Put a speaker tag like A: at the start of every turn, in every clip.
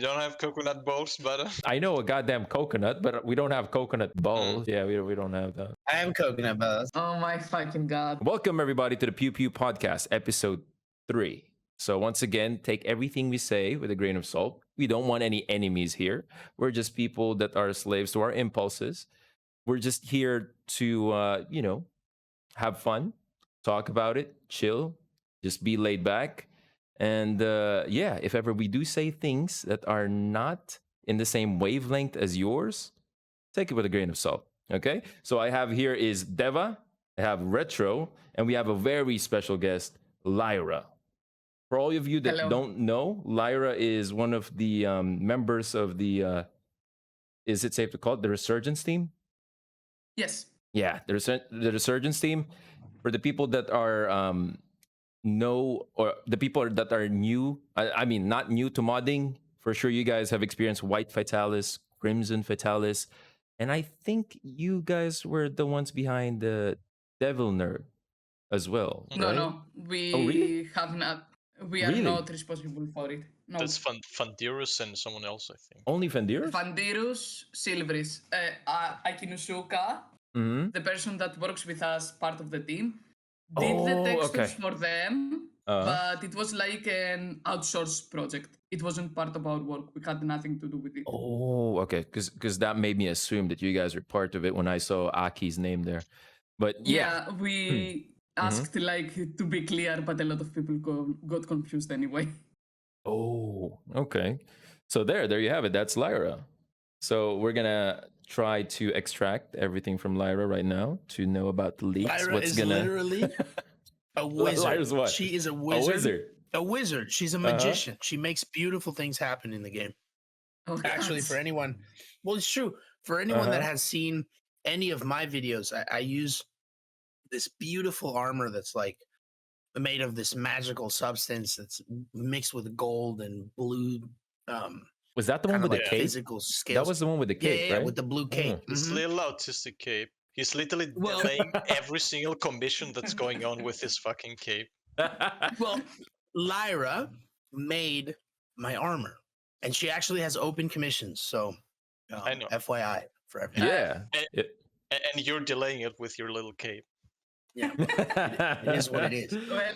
A: You don't have coconut balls, but
B: I know a goddamn coconut, but we don't have coconut balls. Yeah, we don't have that.
C: I have coconut balls.
D: Oh my fucking god.
B: Welcome everybody to the Pewpew podcast, episode 3. So once again, take everything we say with a grain of salt. We don't want any enemies here. We're just people that are slaves to our impulses. We're just here to, have fun, talk about it, chill, just be laid back. And if ever we do say things that are not in the same wavelength as yours, take it with a grain of salt. Okay? So I have here is Deva, I have Retro, and we have a very special guest, Lyra. For all of you that don't know, Lyra is one of the members of the, is it safe to call it the Resurgence team?
D: Yes.
B: Yeah, the Resurgence team. For the people that are the people that are new, I mean, not new to modding, for sure you guys have experienced White Fatalis, Crimson Fatalis, and I think you guys were the ones behind the Devil Nerd as well, right?
D: No, we
B: really?
D: have not. We are not responsible for it. No.
A: That's Fandirus and someone else, I think.
B: Only Fandirus?
D: Fandirus, Silveris, Akinusuka, the person that works with us, part of the team, did the textures for them, but it was like an outsourced project. It wasn't part of our work. We had nothing to do with it.
B: Oh, okay. Because that made me assume that you guys were part of it when I saw Aki's name there. But
D: yeah we asked to be clear, but a lot of people got confused anyway.
B: Oh, okay. So there you have it. That's Lyra. So we're gonna try to extract everything from Lyra right now to know about the leaks.
C: Lyra is literally a wizard.
B: Lyra's what?
C: She is a wizard. A wizard. She's a magician. She makes beautiful things happen in the game.
D: Oh,
C: actually, for anyone, well, it's true. For anyone that has seen any of my videos, I use this beautiful armor that's like made of this magical substance that's mixed with gold and blue.
B: Was that the one with the cape?
C: Physical scales.
B: That was the one with the cape, right?
C: With the blue cape.
A: This little autistic cape. He's literally delaying every single commission that's going on with his fucking cape.
C: Well, Lyra made my armor, and she actually has open commissions. So,
A: I know.
C: FYI for everyone.
B: Yeah.
A: And you're delaying it with your little cape.
C: Yeah, it is what it is.
D: Well,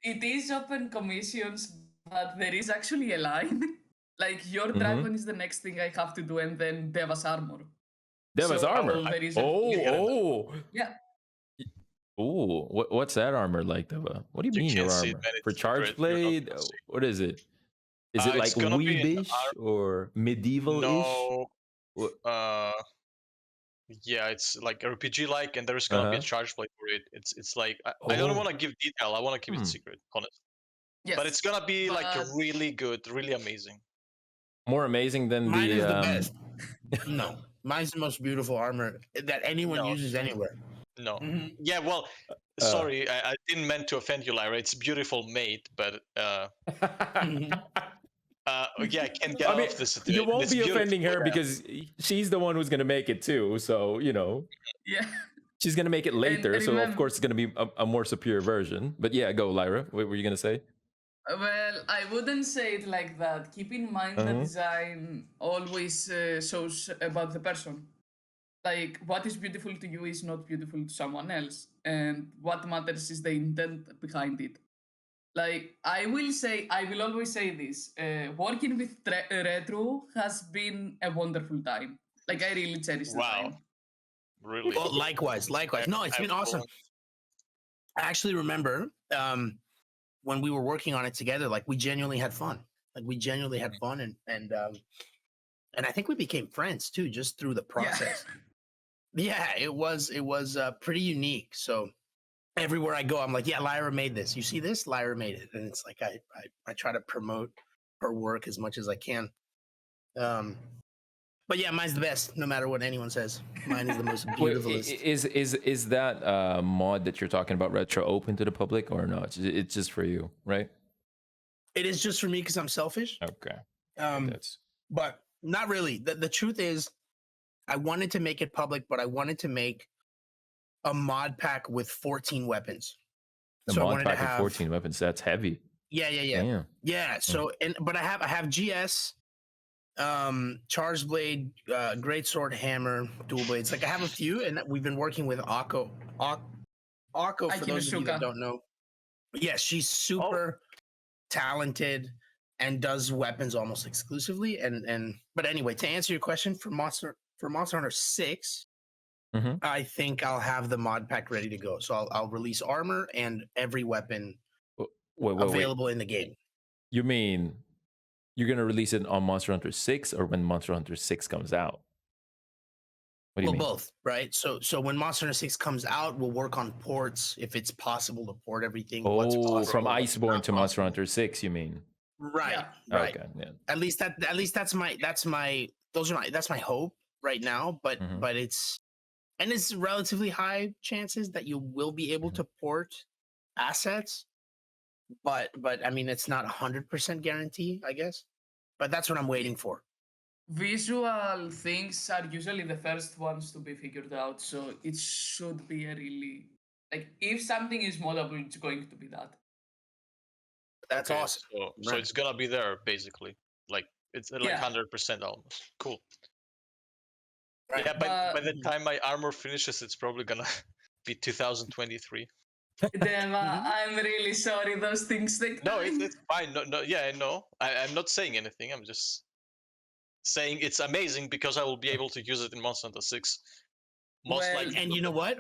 D: it is open commissions, but there is actually a line. Like, your dragon is the next thing I have to do, and then Deva's armor.
B: Deva's armor?
D: Yeah.
B: Oh, what's that armor like, Deva? What do you mean your armor? For Charge Blade? What is it? Is it like weebish or medieval-ish?
A: No. Yeah, it's like RPG-like, and there's gonna be a charge blade for it. It's like I don't want to give detail. I want to keep it secret, honest.
D: Yes.
A: But it's gonna be like really good, really amazing.
B: More amazing than
C: Mine is the best. No, mine's the most beautiful armor that anyone uses anywhere.
A: No. Yeah, well, sorry, I didn't mean to offend you, Lyra. It's beautiful made, but I can't get off this.
B: You won't be offending her because she's the one who's going to make it too. So,
D: Yeah.
B: She's going to make it later. So, of course, it's going to be a more superior version. But yeah, go, Lyra. What were you going to say?
D: Well, I wouldn't say it like that. Keep in mind that design always shows about the person. Like, what is beautiful to you is not beautiful to someone else. And what matters is the intent behind it. Like, I will always say this. Working with Retro has been a wonderful time. Like, I really cherish the time.
A: Really?
C: Well, likewise. No, it's been awesome. I actually remember when we were working on it together, like, we genuinely had fun. And I think we became friends too, just through the process. Yeah, it was pretty unique. So everywhere I go, I'm like, yeah, Lyra made this. You see this? Lyra made it. And it's like I try to promote her work as much as I can. But yeah, mine's the best, no matter what anyone says. Mine is the most beautiful.
B: Is that mod that you're talking about, Retro, open to the public or not? It's just for you, right?
C: It is just for me because I'm selfish.
B: Okay.
C: But not really. The truth is, I wanted to make it public, but I wanted to make a mod pack with 14 weapons.
B: The mod pack with 14 weapons, that's heavy.
C: Yeah.
B: Damn.
C: Yeah. So but I have GS, Charged blade, great sword, hammer, dual blades. Like I have a few, and we've been working with Akko. Akko, for those of you that don't know, yes, she's super talented and does weapons almost exclusively. But anyway, to answer your question, for Monster Hunter 6, I think I'll have the mod pack ready to go. So I'll release armor and every weapon available in the game.
B: You mean you're gonna release it on Monster Hunter 6 or when Monster Hunter 6 comes out? What do you mean?
C: Both, right? So when Monster Hunter 6 comes out, we'll work on ports if it's possible to port everything.
B: From Iceborne to Monster Hunter 6, you mean?
C: Right. Right.
B: Okay. Yeah.
C: At least that's my hope right now. But it's relatively high chances that you will be able to port assets. But I mean, it's not 100% guarantee, I guess. But that's what I'm waiting for.
D: Visual things are usually the first ones to be figured out, so it should be a really if something is moddable, it's going to be that.
C: That's awesome.
A: So it's gonna be there basically, it's 100% almost. Cool. Right. Yeah, by the time my armor finishes, it's probably gonna be 2023.
D: Deva, I'm really sorry. Those things take time.
A: No, it's fine. No, yeah, I know. I'm not saying anything. I'm just saying it's amazing because I will be able to use it in Monster Hunter 6. Most likely.
C: And you know what?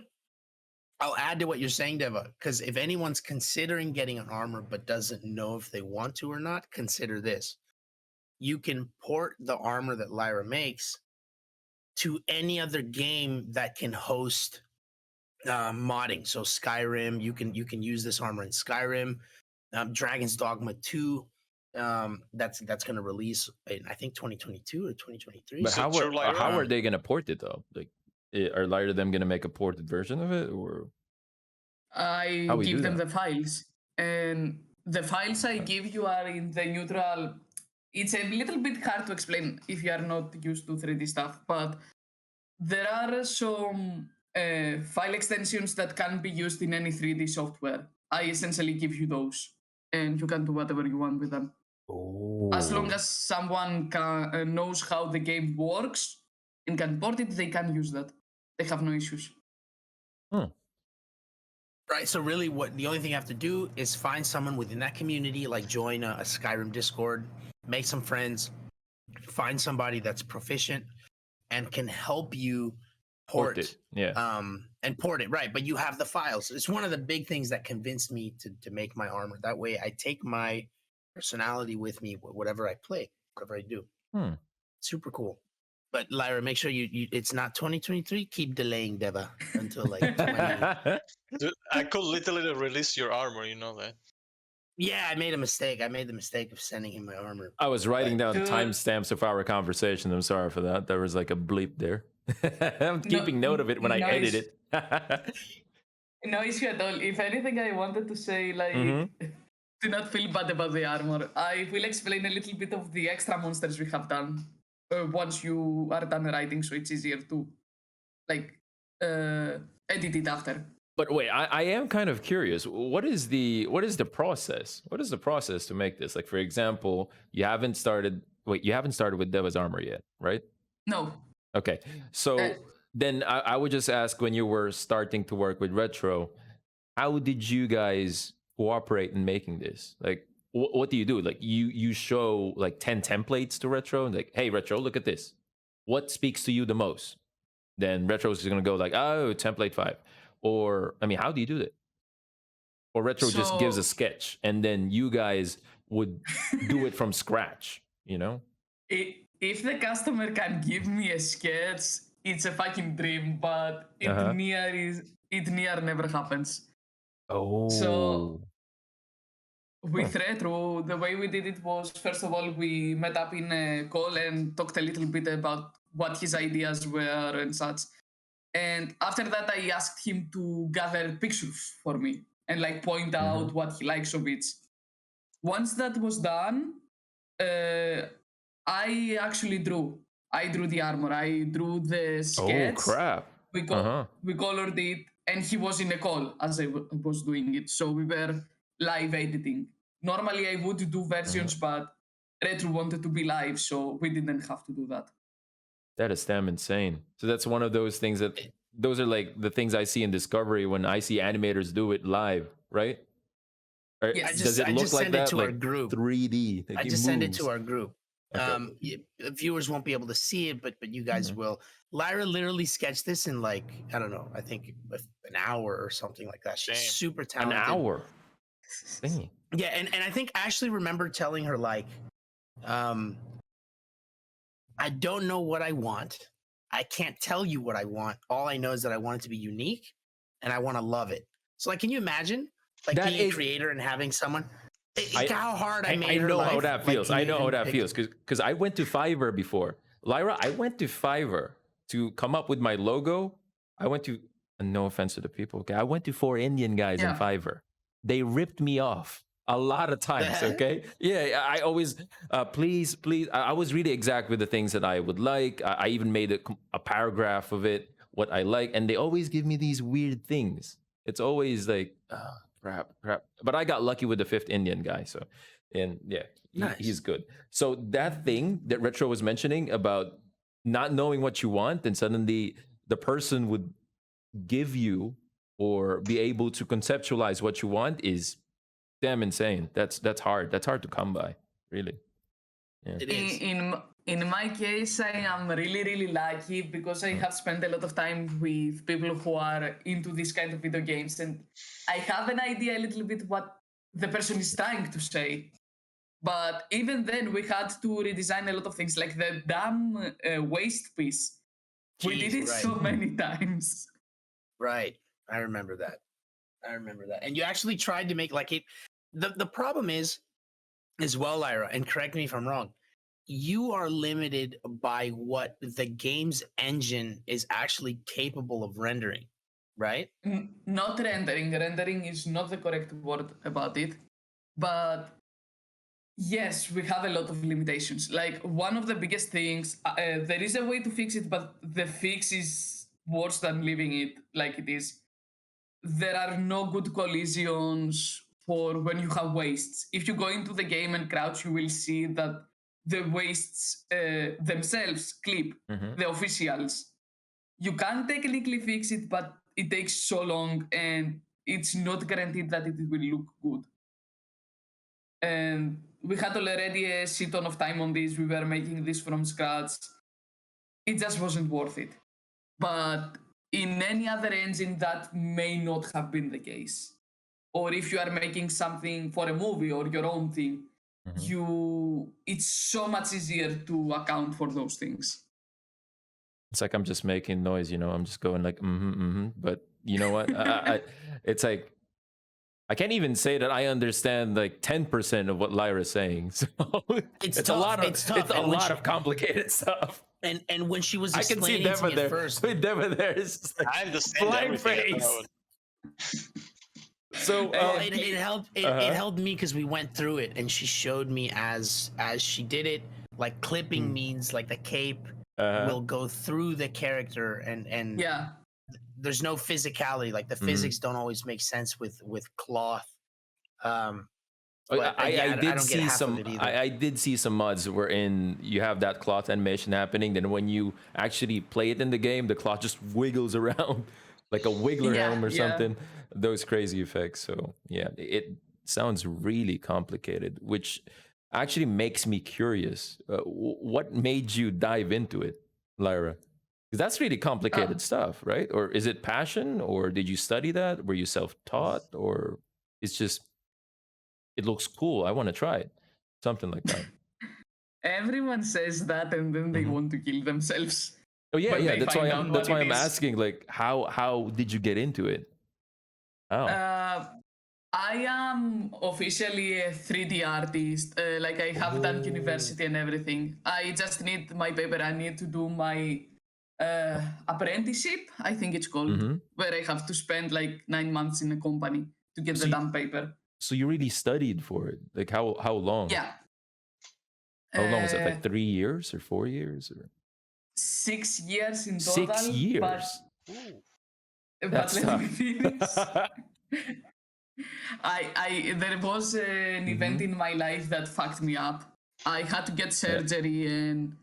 C: I'll add to what you're saying, Deva, because if anyone's considering getting an armor but doesn't know if they want to or not, consider this. You can port the armor that Lyra makes to any other game that can host modding. So Skyrim, you can use this armor in Skyrim. Dragon's Dogma 2. That's going to release in I think 2022 or 2023.
B: But how are they going to port it though? Are Lyra them going to make a ported version of it, or
D: I give them the files, and the files I give you are in the neutral. It's a little bit hard to explain if you are not used to 3D stuff, but there are some file extensions that can be used in any 3D software. I essentially give you those, and you can do whatever you want with them. As long as someone knows how the game works and can port it, they can use that. They have no issues.
C: Right. So really, the only thing you have to do is find someone within that community, like join a Skyrim Discord, make some friends, find somebody that's proficient and can help you port it.
B: Yeah.
C: And port it, right. But you have the files. It's one of the big things that convinced me to make my armor. That way I take my personality with me, whatever I play, whatever I do. Super cool. But Lyra, make sure you it's not 2023. Keep delaying Deva until 20.
A: Dude, I could literally release your armor, you know that.
C: Yeah, I made a mistake. I made the mistake of sending him my armor.
B: I was writing down timestamps of our conversation. I'm sorry for that. There was like a bleep there. I'm keeping note of it when I edit it.
D: No issue at all. If anything, I wanted to say do not feel bad about the armor. I will explain a little bit of the extra monsters we have done once you are done writing, so it's easier to edit it after.
B: But wait, I am kind of curious. What is the process? What is the process to make this? Like, for example, you haven't started with Deva's armor yet, right?
D: No.
B: Okay. So then I would just ask, when you were starting to work with Retro, how did you guys cooperate in making this? Like, what do you do? Like, you show like 10 templates to Retro and like, hey, Retro, look at this. What speaks to you the most? Then Retro's is going to go like, oh, template 5. Or, I mean, how do you do that? Or Retro just gives a sketch and then you guys would do it from scratch, you know?
D: If the customer can give me a sketch, it's a fucking dream, but it near never happens.
B: Oh.
D: So with Retro, the way we did it was, first of all, we met up in a call and talked a little bit about what his ideas were and such. And after that, I asked him to gather pictures for me and point out what he likes of it. Once that was done, I actually drew. I drew the armor. I drew the sketch.
B: Oh, crap.
D: We colored it, and he was in a call as I was doing it. So we were live editing. Normally, I would do versions, but Retro wanted to be live, so we didn't have to do that.
B: That is damn insane. So that's one of those things those are like the things I see in Discovery when I see animators do it live, right?
D: Yes.
B: Does it look like that?
C: To
B: like
C: our group.
B: 3D.
C: I just send it to our group.
B: Okay.
C: Viewers won't be able to see it, but you guys will. Lyra literally sketched this in like, I don't know, I think an hour or something like that. She's super talented.
B: An hour. Dang.
C: Yeah, and I think Ashley remembered telling her like, I don't know what I want. I can't tell you what I want. All I know is that I want it to be unique and I want to love it. So like, can you imagine like being a creator and having someone how hard I made her
B: know
C: life?
B: how that feels.
C: Like,
B: I know how that feels because I went to Fiverr before. Lyra, I went to Fiverr to come up with my logo. I went to, no offense to the people, okay? I went to 4 Indian guys in Fiverr. They ripped me off a lot of times, okay? Yeah, I always, please. I was really exact with the things that I would like. I even made a paragraph of it, what I like, and they always give me these weird things. It's always like, crap. But I got lucky with the 5th Indian guy, so, and yeah, he's good. So that thing that Retro was mentioning about not knowing what you want, and suddenly the person would give you or be able to conceptualize what you want is damn insane. That's hard. That's hard to come by, really. Yeah.
C: It is.
D: In my case, I am really lucky because I have spent a lot of time with people who are into this kind of video games, and I have an idea a little bit what the person is trying to say. But even then, we had to redesign a lot of things, like the damn waist piece. We did it so many times.
C: Right. I remember that. And you actually tried to make like it. The problem is, as well, Lyra, and correct me if I'm wrong, you are limited by what the game's engine is actually capable of rendering, right?
D: Not rendering. Rendering is not the correct word about it. But yes, we have a lot of limitations. Like, one of the biggest things, there is a way to fix it, but the fix is worse than leaving it like it is. There are no good collisions for when you have wastes. If you go into the game and crouch, you will see that the wastes themselves clip, the officials. You can technically fix it, but it takes so long and it's not guaranteed that it will look good. And we had already a shit ton of time on this. We were making this from scratch. It just wasn't worth it. But in any other engine, that may not have been the case. Or if you are making something for a movie or your own thing, it's so much easier to account for those things.
B: It's like I'm just making noise, I'm just going like, But you know what? It's like, I can't even say that I understand like 10% of what Lyra's saying. So it's a lot of complicated stuff.
C: And when she was
B: I can see
C: explaining
B: Deva there.
C: first,
B: Deva there is just like
A: I understand
B: blank face. So
C: it helped. It helped me because we went through it, and she showed me as she did it. Like clipping means like the cape will go through the character, and there's no physicality. Like the physics don't always make sense with cloth.
B: I did see some mods wherein you have that cloth animation happening. Then when you actually play it in the game, the cloth just wiggles around like a wiggler helm or something. Those crazy effects. So yeah, it sounds really complicated, which actually makes me curious. What made you dive into it, Lyra? Because that's really complicated stuff, right? Or is it passion, or did you study that? Were you self-taught, or it's just it looks cool, I want to try it, something like that?
D: Everyone says that, and then they want to kill themselves.
B: Oh yeah. That's why I'm asking. Like, how did you get into it?
D: I am officially a 3D artist. Like, I have done university and everything. I just need my paper. I need to do my apprenticeship, I think it's called, where I have to spend like 9 months in a company to get the damn paper.
B: So you really studied for it? Like how long?
D: Yeah.
B: How long was it? Like 3 years or 4 years or
D: 6 years in total.
B: 6 years.
D: But let me finish. There was an event in my life that fucked me up. I had to get surgery, and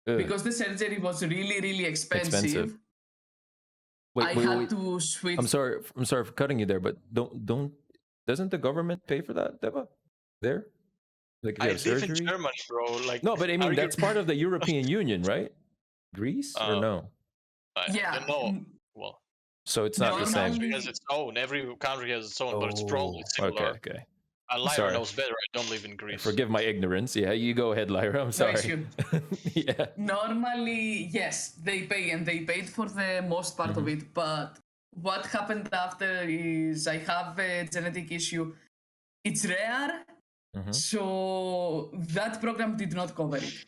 D: because the surgery was really, really expensive. I had to switch.
B: I'm sorry for cutting you there, but doesn't the government pay for that, Deva? There? Like
A: I
B: live
A: surgery? In Germany, bro. Like,
B: no, but I mean that's part of the European Union, right? Greece or no?
A: I don't know. Well,
B: so it's not the same.
A: Every country has its own. Every country has its own, but it's probably similar.
B: Okay.
A: Lyra knows better. I don't live in Greece.
B: Forgive my ignorance. Yeah, you go ahead, Lyra. I'm sorry.
D: Yeah. Normally, yes, they pay, and they paid for the most part of it. But what happened after is I have a genetic issue. It's rare, so that program did not cover it.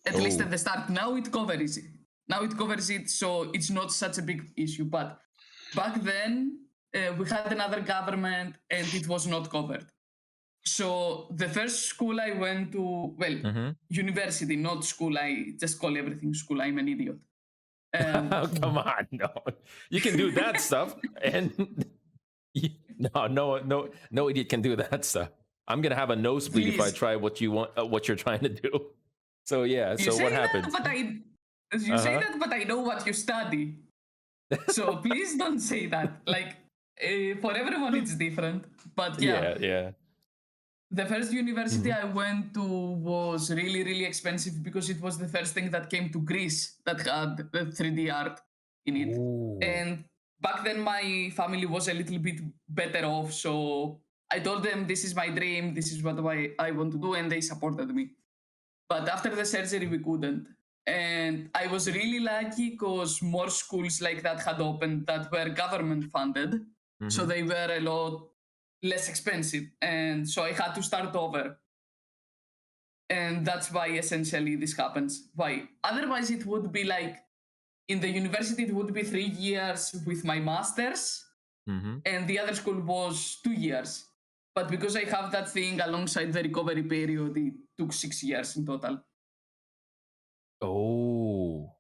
D: At least at the start. Now it covers it. So it's not such a big issue. But back then, we had another government, and it was not covered. So the first school I went to, university, not school. I just call everything school. I'm an idiot.
B: Oh, come on, no, you can do that stuff, and no idiot can do that stuff. I'm gonna have a nosebleed if I try what you want, what you're trying to do. So yeah, so what happened?
D: You say that, but I know what you study. So please don't say that. Like for everyone, it's different. But yeah. The first university I went to was really, really expensive because it was the first thing that came to Greece that had 3D art in it. Ooh. And back then my family was a little bit better off. So I told them, this is my dream. This is what I want to do. And they supported me. But after the surgery, we couldn't. And I was really lucky because more schools like that had opened that were government funded. So they were a lot less expensive, and so I had to start over. And that's why essentially this happens. Why? Otherwise it would be like, in the university it would be 3 years with my master's, and the other school was 2 years. But because I have that thing alongside the recovery period, it took 6 years in total.
B: Oh,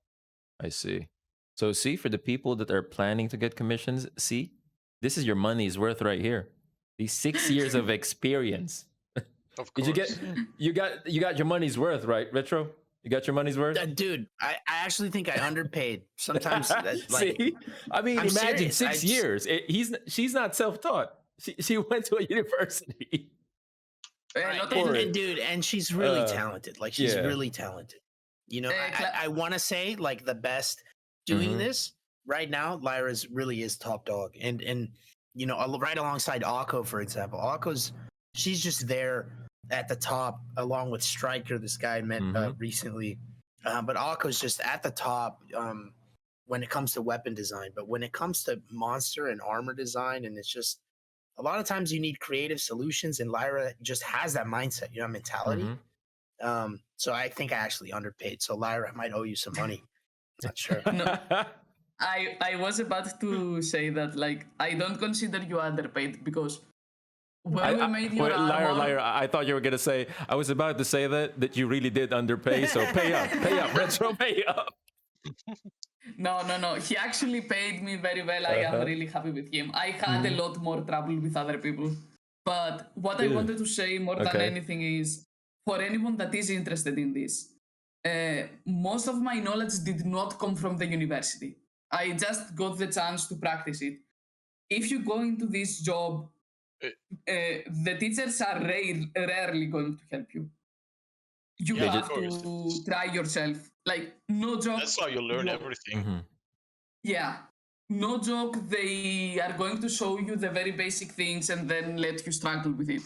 B: I see. So see, for the people that are planning to get commissions, see, this is your money's worth right here. These 6 years of experience.
A: Of course.
B: You got your money's worth, right, Retro? You got your money's worth?
C: Dude, I actually think I underpaid. Sometimes
B: see? I mean, imagine serious. 6 years. She's not self-taught. She went to a university.
C: And dude, and she's really talented. Like she's really talented. You know, I want to say like the best doing this right now. Lyra really is top dog, and you know, right alongside Akko, for example. She's just there at the top, along with Striker, this guy I met recently. But Akko's just at the top when it comes to weapon design. But when it comes to monster and armor design, and it's just a lot of times you need creative solutions, and Lyra just has that mindset, you know, mentality. So I think I actually underpaid. So Lyra, I might owe you some money. Not sure.
D: No. I was about to say that, like, I don't consider you underpaid because when we made your armor...
B: Lyra, I thought you were going to say, I was about to say that you really did underpay, so pay up, Retro, pay up.
D: No. He actually paid me very well. I am really happy with him. I had a lot more trouble with other people. But what I wanted to say more than anything is, for anyone that is interested in this, most of my knowledge did not come from the university. I just got the chance to practice it. If you go into this job, the teachers are rarely going to help you. You have to try yourself. Like, no joke.
A: That's how you learn everything.
D: Yeah. No joke, they are going to show you the very basic things and then let you struggle with it.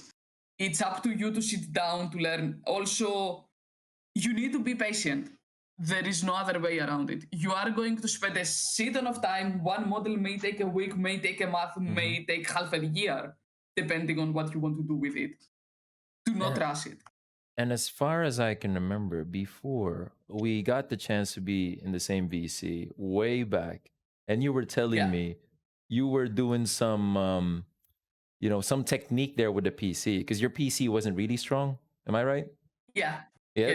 D: It's up to you to sit down to learn. Also, you need to be patient. There is no other way around it. You are going to spend a shit ton of time. One model may take a week, may take a month, may take half a year, depending on what you want to do with it. Do not rush it.
B: And as far as I can remember, before we got the chance to be in the same VC way back, and you were telling me you were doing some, some technique there with the PC, because your PC wasn't really strong. Am I right?
D: Yeah.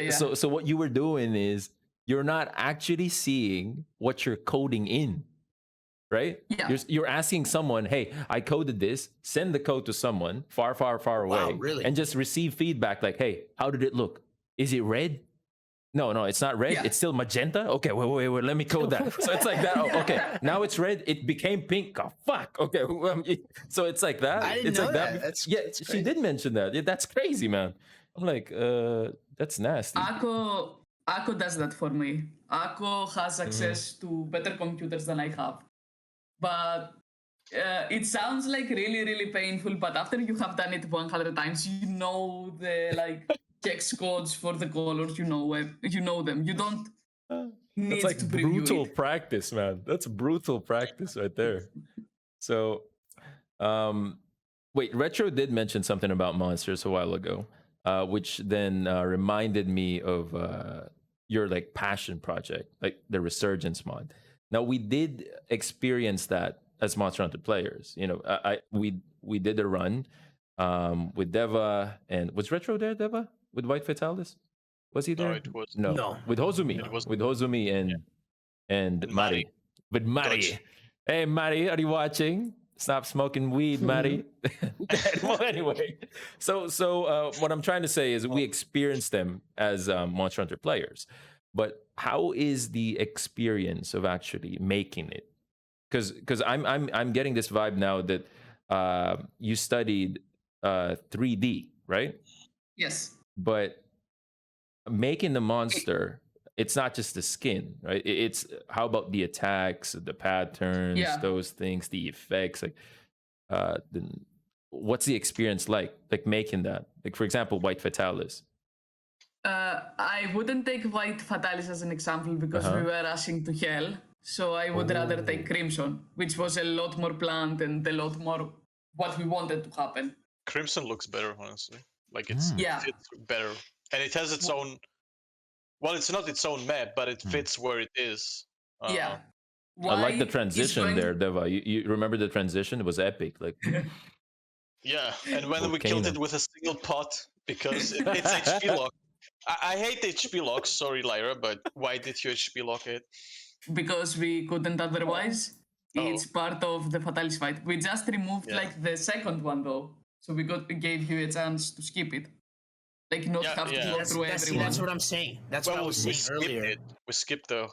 B: So what you were doing is you're not actually seeing what you're coding in, right?
D: Yeah.
B: You're asking someone, hey, I coded this, send the code to someone far, far, far away,
C: really?
B: and just receive feedback like, hey, how did it look? is it red? No, it's not red.
D: Yeah.
B: It's still magenta. Okay, wait. Let me code that. So it's like that. Oh, okay, now it's red. It became pink. Oh, fuck. Okay, so it's like that.
C: I didn't
B: it's
C: know
B: like
C: that. That's
B: she
C: crazy.
B: did mention that. Yeah, that's crazy, man. I'm like, that's nasty.
D: Ako does that for me. Ako has access to better computers than I have, but it sounds like really, really painful. But after you have done it 100 times, you know the like hex codes for the colors. You know them. You don't need
B: That's like
D: to preview
B: brutal
D: it.
B: practice, man. That's brutal practice right there. So, wait, Retro did mention something about monsters a while ago, which then reminded me of your like passion project, like the Resurgence mod. Now we did experience that as Monster Hunter players. You know, we did a run with Deva, and was Retro there, Deva, with White Fatalis? Was he there?
A: No, it was
C: No.
B: With Hozumi.
A: It was
B: with Hozumi and Mari. With Mari.
A: Dodge.
B: Hey, Mari, are you watching? Stop smoking weed, Mari. Well, anyway, so what I'm trying to say is we experienced them as Monster Hunter players, but how is the experience of actually making it? Because I'm getting this vibe now that you studied 3D, right?
D: Yes.
B: But making the monster, it's not just the skin, right? It's how about the attacks, the patterns, those things, the effects. Like, what's the experience like making that? Like, for example, White Fatalis.
D: I wouldn't take White Fatalis as an example because we were rushing to hell. So I would rather take Crimson, which was a lot more planned and a lot more what we wanted to happen.
A: Crimson looks better, honestly. Like it fits better, and it has its own. Well, it's not its own map, but it fits where it is.
B: I like the transition there, Deva. You remember the transition? It was epic. Like,
A: yeah, and when we killed it with a single pot because it's HP lock. I hate HP locks. Sorry, Lyra, but why did you HP lock it?
D: Because we couldn't otherwise. It's part of the Fatalis fight. We just removed like the second one though, so we gave you a chance to skip it. Like not have to go through everyone.
C: That's what I'm saying. That's what I was saying earlier.
A: We skipped the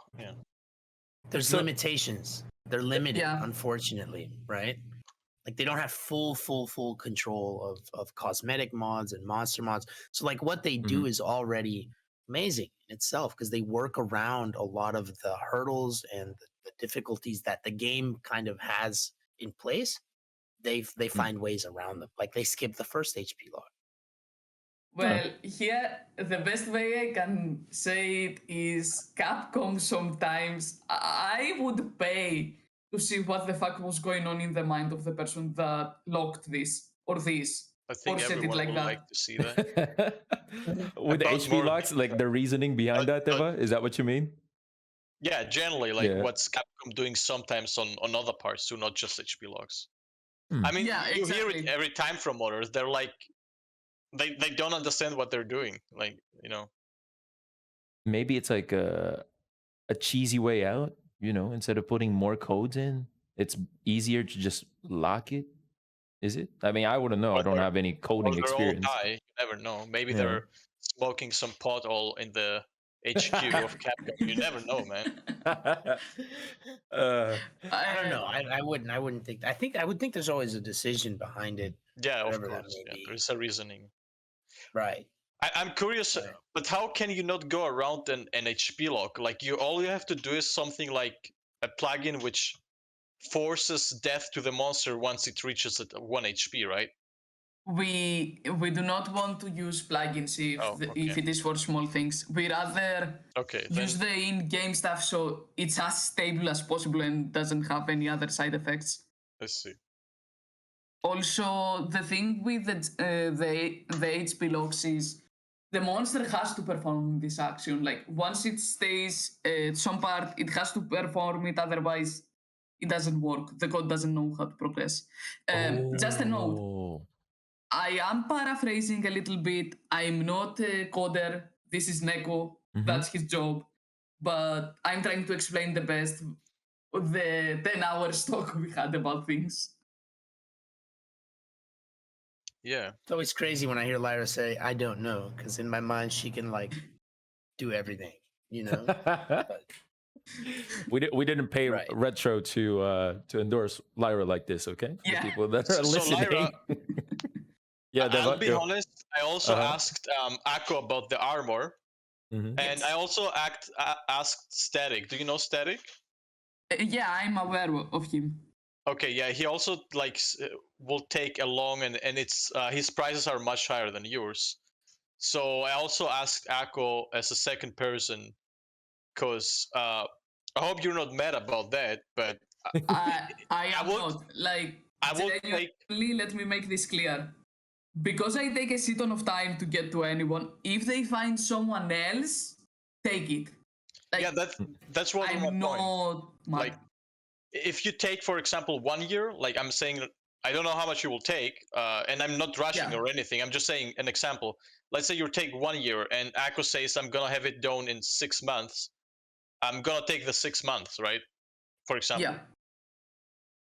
C: There's limitations. They're limited, unfortunately, right? Like they don't have full control of cosmetic mods and monster mods. So like what they do is already amazing in itself because they work around a lot of the hurdles and the difficulties that the game kind of has in place. They find ways around them. Like they skip the first HP log.
D: Well, here, the best way I can say it is Capcom sometimes, I would pay to see what the fuck was going on in the mind of the person that locked this, or this,
A: I think
D: or set it
A: everyone
D: like
A: would
D: that.
A: like to see that.
B: With the HP locks, like the reasoning behind that, Deva? Is that what you mean?
A: Yeah, generally, like what's Capcom doing sometimes on other parts too, not just HP locks. I mean, you hear it every time from others. They're like, they don't understand what they're doing. Like, you know.
B: Maybe it's like a cheesy way out, you know, instead of putting more codes in, it's easier to just lock it. Is it? I mean, I wouldn't know. I don't have any coding experience.
A: All die. You never know. Maybe they're smoking some pot all in the HQ of Capcom. You never know, man.
C: I don't know. I wouldn't think. I would think there's always a decision behind it.
A: Yeah, of course. Yeah, there's a reasoning.
C: Right.
A: I'm curious, but how can you not go around an HP lock? Like all you have to do is something like a plugin which forces death to the monster once it reaches 1 HP, right?
D: We do not want to use plugins if it is for small things. We rather use the in-game stuff so it's as stable as possible and doesn't have any other side effects.
A: I see.
D: Also, the thing with the HP locks is the monster has to perform this action. Like once it stays some part, it has to perform it. Otherwise, it doesn't work. The code doesn't know how to progress. Just a note. I am paraphrasing a little bit. I'm not a coder. This is Neko. That's his job. But I'm trying to explain the best the 10 hours talk we had about things.
A: Yeah.
C: It's always crazy when I hear Lyra say, "I don't know," because in my mind she can like do everything, you know. But,
B: we didn't pay
C: right.
B: Retro to endorse Lyra like this, okay? For the people that are listening.
A: Lyra,
B: yeah,
A: I'll be honest. I also asked Akko about the armor, and I also asked Static. Do you know Static?
D: Yeah, I'm aware of him.
A: Okay, yeah, he also will take along, and it's his prices are much higher than yours. So I also asked Akko as a second person, because I hope you're not mad about that, but
D: I am not. Like,
A: I would
D: genuinely, let me make this clear. Because I take a shit ton of time to get to anyone, if they find someone else, take it. Like,
A: yeah, that's what
D: I'm not mad.
A: Like, if you take, for example, 1 year, like I'm saying, I don't know how much you will take, and I'm not rushing or anything. I'm just saying an example. Let's say you take 1 year, and Akko says I'm gonna have it done in 6 months. I'm gonna take the 6 months, right? For example.
D: Yeah.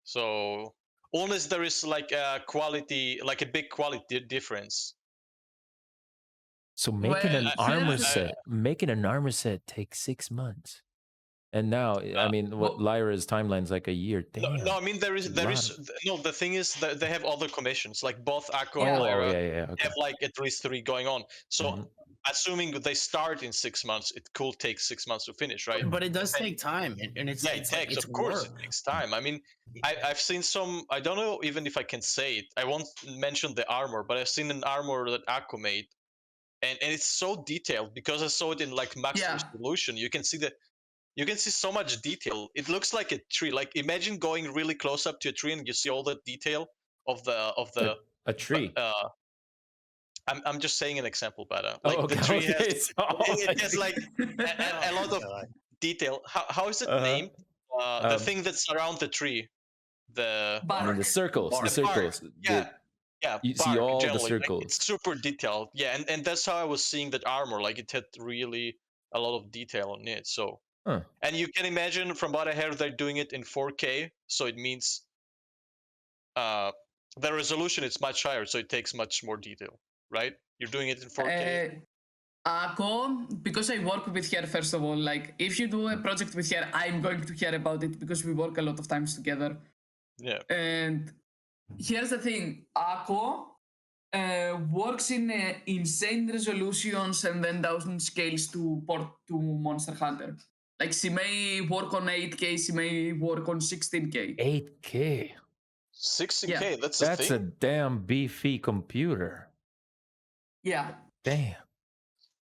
A: So unless there is like a quality, like a big quality difference.
B: So making an armor set takes 6 months. And now, I mean, what Lyra's timeline's like a year. Damn.
A: No, I mean there is no. The thing is that they have other commissions, like both Akko and Lyra have like at least 3 going on. So assuming they start in 6 months, it could take 6 months to finish, right?
C: But it does take time, and it's
A: it takes. Of course, it takes time. I mean, I've seen some. I don't know even if I can say it. I won't mention the armor, but I've seen an armor that Akko made, and it's so detailed because I saw it in like max resolution. You can see so much detail. It looks like a tree. Like imagine going really close up to a tree and you see all the detail of the
B: a tree.
A: I'm just saying an example, but like the tree has it has like a lot of detail. How is it named? The thing that's around the tree.
B: I mean, the circles. The circles.
A: Yeah,
B: you see all the circles.
A: Like, it's super detailed. Yeah, and that's how I was seeing that armor. Like it had really a lot of detail on it. So. And you can imagine from what I heard, they're doing it in 4K, so it means the resolution is much higher, so it takes much more detail, right? You're doing it in 4K.
D: Akko, because I work with her, first of all, like if you do a project with her, I'm going to hear about it because we work a lot of times together.
A: Yeah.
D: And here's the thing, Akko works in insane resolutions and then down scales to port to Monster Hunter. Like she may work on 8K, she may work on 16K.
B: 8K?
A: 16K,
B: that's a damn beefy computer.
D: Yeah.
B: Damn.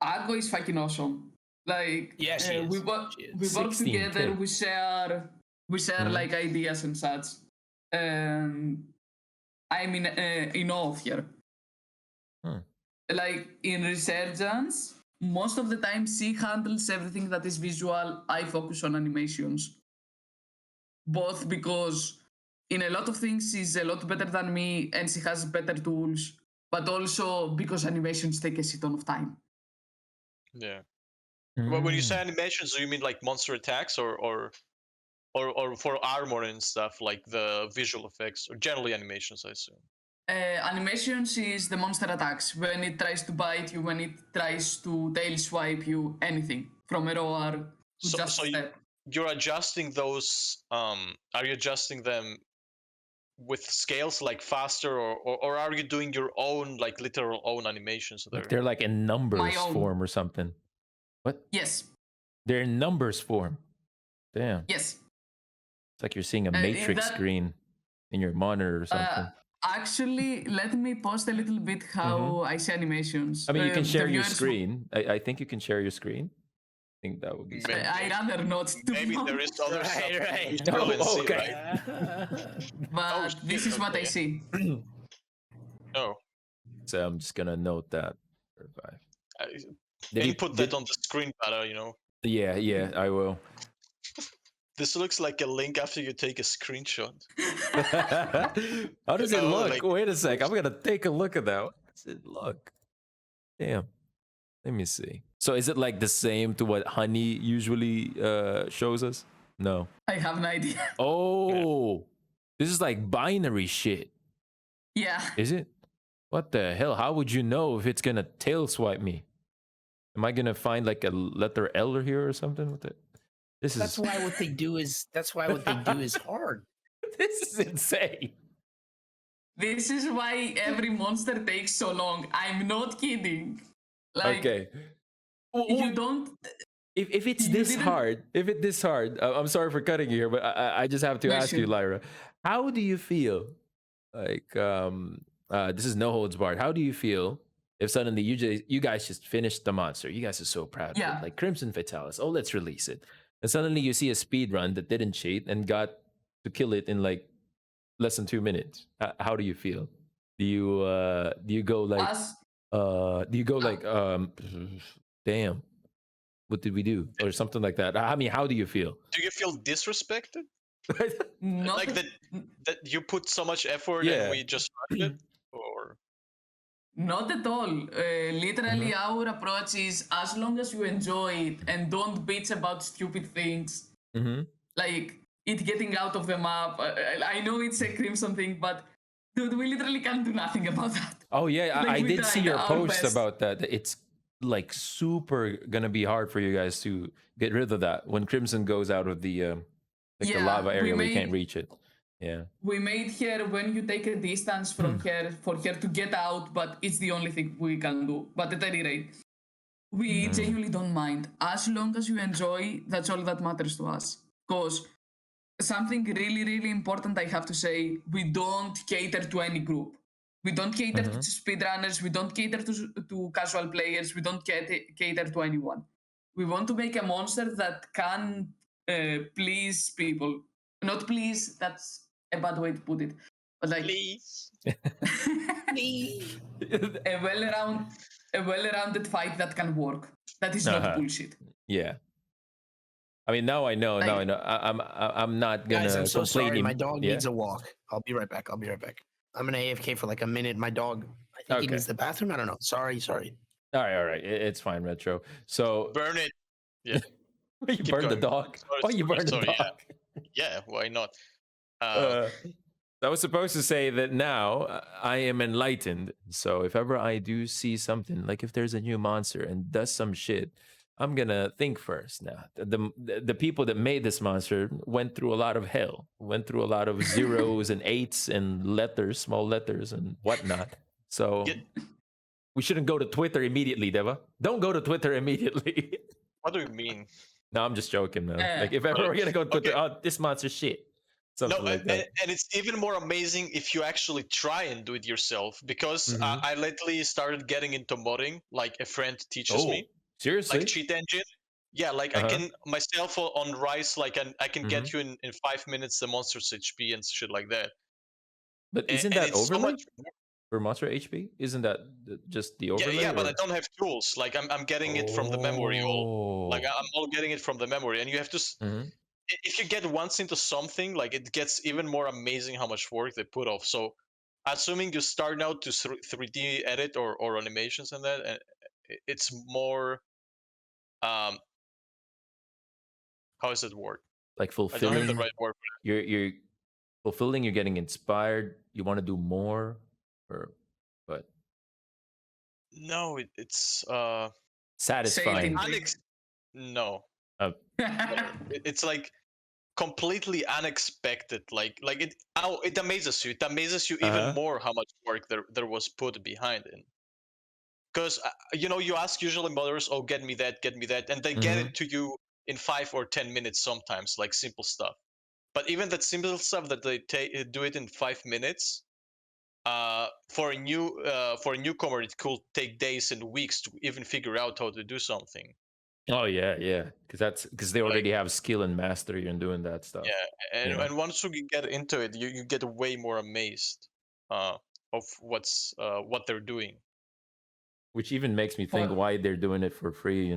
D: Akko is fucking awesome. Like, we work together, we share like ideas and such. I'm in awe of her. Like in Resurgence, most of the time she handles everything that is visual. I focus on animations. Both because in a lot of things she's a lot better than me and she has better tools, but also because animations take a shit ton of time.
A: Yeah. Well, when you say animations, do you mean like monster attacks or for armor and stuff, like the visual effects, or generally animations, I assume?
D: Animations is the monster attacks, when it tries to bite you, when it tries to tail swipe you, anything from a roar to just step.
A: You're adjusting those. Are you adjusting them with scales like faster, or are you doing your own like literal own animations there?
B: Like they're like in numbers form or something. What?
D: Yes.
B: They're in numbers form. Damn.
D: Yes.
B: It's like you're seeing a matrix screen in your monitor or something.
D: Actually, let me post a little bit how I see animations.
B: I mean, you can share your screen. I think you can share your screen. I think that would be
D: smart. I'd rather not.
A: Maybe there is other stuff.
C: Right.
A: Okay.
D: But this is what I see.
A: Oh.
B: So I'm just gonna note that.
A: Input that on the screen better, you know.
B: Yeah, I will.
A: This looks like a link after you take a screenshot.
B: How does it look? Like, wait a sec. I'm going to take a look at that. How does it look? Damn. Let me see. So is it like the same to what Honey usually shows us? No.
D: I have no idea.
B: Oh. This is like binary shit.
D: Yeah.
B: Is it? What the hell? How would you know if it's gonna tail swipe me? Am I gonna find like a letter L here or something with it?
C: That's why what they do is hard.
B: This is insane.
D: This is why every monster takes so long. I'm not kidding. Like,
B: okay.
D: You don't.
B: If it's this hard, I'm sorry for cutting you here, but I just have to ask you, Lyra, how do you feel? Like, this is no holds barred. How do you feel if suddenly you guys just finished the monster? You guys are so proud of it. Like Crimson Fatalis. Oh, let's release it. And suddenly you see a speed run that didn't cheat and got to kill it in like less than 2 minutes. How do you feel? Do you go like damn, what did we do, or something like that? I mean, how do you feel?
A: Do you feel disrespected? Like that you put so much effort and we just rushed it, or?
D: Not at all. Literally, our approach is as long as you enjoy it and don't bitch about stupid things, like it getting out of the map. I know it's a Crimson thing, but dude, we literally can't do nothing about that.
B: Oh yeah, like, I did see your post about that. It's like super gonna be hard for you guys to get rid of that when Crimson goes out of the the lava area where you can't reach it. Yeah.
D: We made her when you take a distance from her for her to get out, but it's the only thing we can do. But at any rate, we genuinely don't mind. As long as you enjoy, that's all that matters to us. Because something really, really important I have to say, we don't cater to any group. We don't cater to speedrunners, we don't cater to casual players, we don't cater to anyone. We want to make a monster that can please people. Not please, that's a bad way to put it. But like,
A: please.
D: Please. a well-rounded fight that can work. That is not bullshit.
B: Yeah. I mean, now I know. Like, now I know. I'm not gonna.
C: Guys, I'm so sorry. My dog needs a walk. I'll be right back. I'm gonna AFK for like a minute. My dog, I think he needs the bathroom. I don't know. Sorry.
B: All right. It's fine, Retro. So
A: burn it. Yeah.
B: You burn the dog. You burn the dog.
A: Yeah. Why not?
B: I was supposed to say that now I am enlightened. So if ever I do see something, like if there's a new monster and does some shit, I'm gonna think first. Now the people that made this monster went through a lot of hell, went through a lot of zeros and eights and letters, small letters and whatnot. So we shouldn't go to Twitter immediately, Deva. Don't go to Twitter immediately.
A: What do you mean?
B: No, I'm just joking, man. Like if ever we're gonna go to Twitter, oh, this monster's shit. Something like that.
A: And it's even more amazing if you actually try and do it yourself, because I lately started getting into modding. Like a friend teaches me.
B: Seriously?
A: Like cheat engine. Yeah, like I can myself on Rise, like I can get you in 5 minutes the monster's HP and shit like that.
B: But isn't that overlay for monster HP? Isn't that just the overlay?
A: Yeah, but I don't have tools. Like I'm getting it from the memory. Like I'm all getting it from the memory, and you have to. If you get once into something, like it gets even more amazing how much work they put off. So, assuming you start out to 3D edit or animations and that, it's more. How is it word?
B: Like fulfilling.
A: I don't have the right word for
B: it. You're fulfilling. You're getting inspired. You want to do more, or what?
A: No, it's
B: satisfying.
A: No. It's like completely unexpected. Like it amazes you. It amazes you even more how much work there was put behind it. Because you ask usually modders, oh, get me that, and they get it to you in 5 or 10 minutes sometimes, like simple stuff. But even that simple stuff that they do it in 5 minutes, for a newcomer, it could take days and weeks to even figure out how to do something.
B: Oh yeah, because they already have skill and mastery in doing that stuff.
A: Yeah, and once you get into it, you get way more amazed of what they're doing.
B: Which even makes me think why they're doing it for free.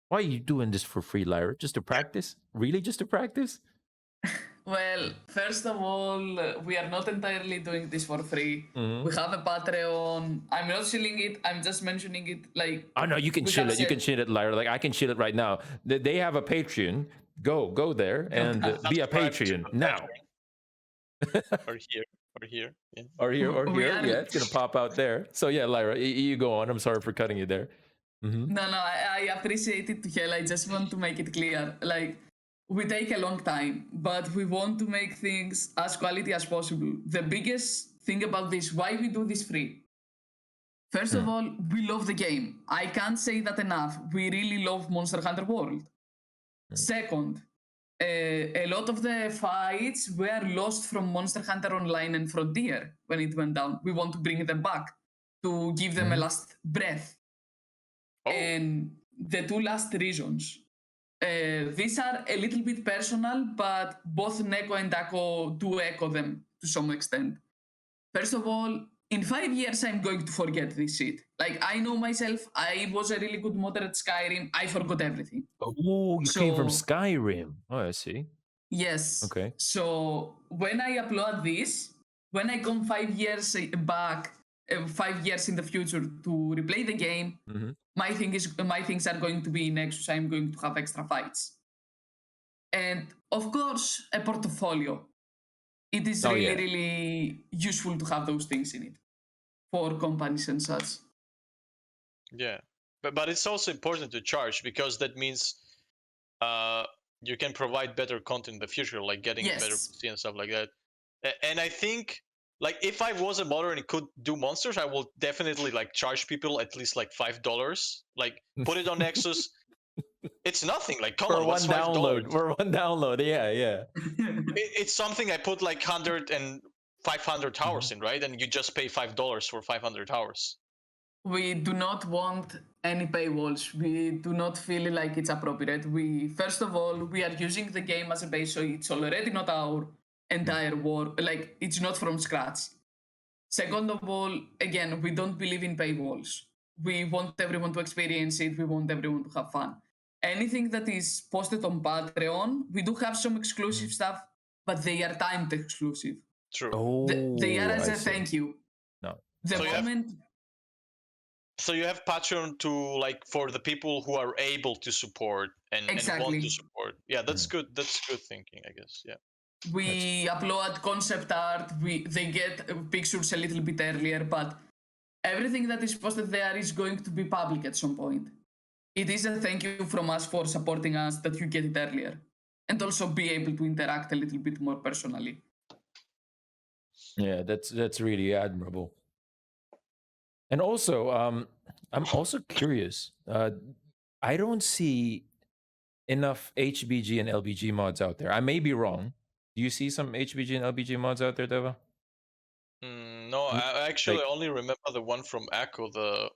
B: Why are you doing this for free, Lyra? Just to practice? Really, just to practice?
D: Well, first of all, we are not entirely doing this for free. We have a Patreon. I'm not shilling it. I'm just mentioning it. Like,
B: oh no, you can chill it. You can chill it, Lyra. Like I can chill it right now. They have a Patreon. Go there and be a Patreon now.
A: Or here. Or here. Yeah.
B: Or here. Yeah, it's gonna pop out there. So yeah, Lyra, you go on. I'm sorry for cutting you there.
D: No, I appreciate it, Hell. I just want to make it clear. Like, we take a long time, but we want to make things as quality as possible. The biggest thing about this, why we do this free. First of all, we love the game. I can't say that enough. We really love Monster Hunter World. Second, a lot of the fights were lost from Monster Hunter Online and Frontier when it went down. We want to bring them back to give them a last breath. And the two last reasons. These are a little bit personal, but both Neko and Ako do echo them to some extent. First of all, in 5 years, I'm going to forget this shit. Like, I know myself, I was a really good modder at Skyrim, I forgot everything.
B: Oh, you came from Skyrim. Oh, I see.
D: Yes.
B: Okay.
D: So, when I upload this, when I come 5 years back, 5 years in the future to replay the game, my things are going to be in Nexus. I'm going to have extra fights. And, of course, a portfolio. It is really useful to have those things in it for companies and such.
A: Yeah, but it's also important to charge, because that means you can provide better content in the future, like getting better PC and stuff like that. And I think, like, if I was a modder and could do monsters, I will definitely like charge people at least like $5. Like, put it on Nexus. It's nothing. Like, come on, what's $5?
B: For one download, yeah.
A: It's something I put like 100 and 500 hours in, right? And you just pay $5 for 500 hours.
D: We do not want any paywalls. We do not feel like it's appropriate. First of all, we are using the game as a base, so it's already not our entire work. Like, it's not from scratch. Second of all, again, we don't believe in paywalls. We want everyone to experience it. We want everyone to have fun. Anything that is posted on Patreon, we do have some exclusive stuff, but they are timed exclusive.
A: True.
D: They are as a thank you.
B: No.
A: So you have Patreon to, like, for the people who are able to support and want to support. Yeah, that's good. That's good thinking, I guess. Yeah.
D: We upload concept art. They get pictures a little bit earlier, but everything that is posted there is going to be public at some point. It is a thank you from us for supporting us that you get it earlier, and also be able to interact a little bit more personally.
B: Yeah, that's really admirable. And also, I'm also curious. I don't see enough HBG and LBG mods out there. I may be wrong. Do you see some HBG and LBG mods out there, Deva?
A: No, I actually only remember the one from Echo, the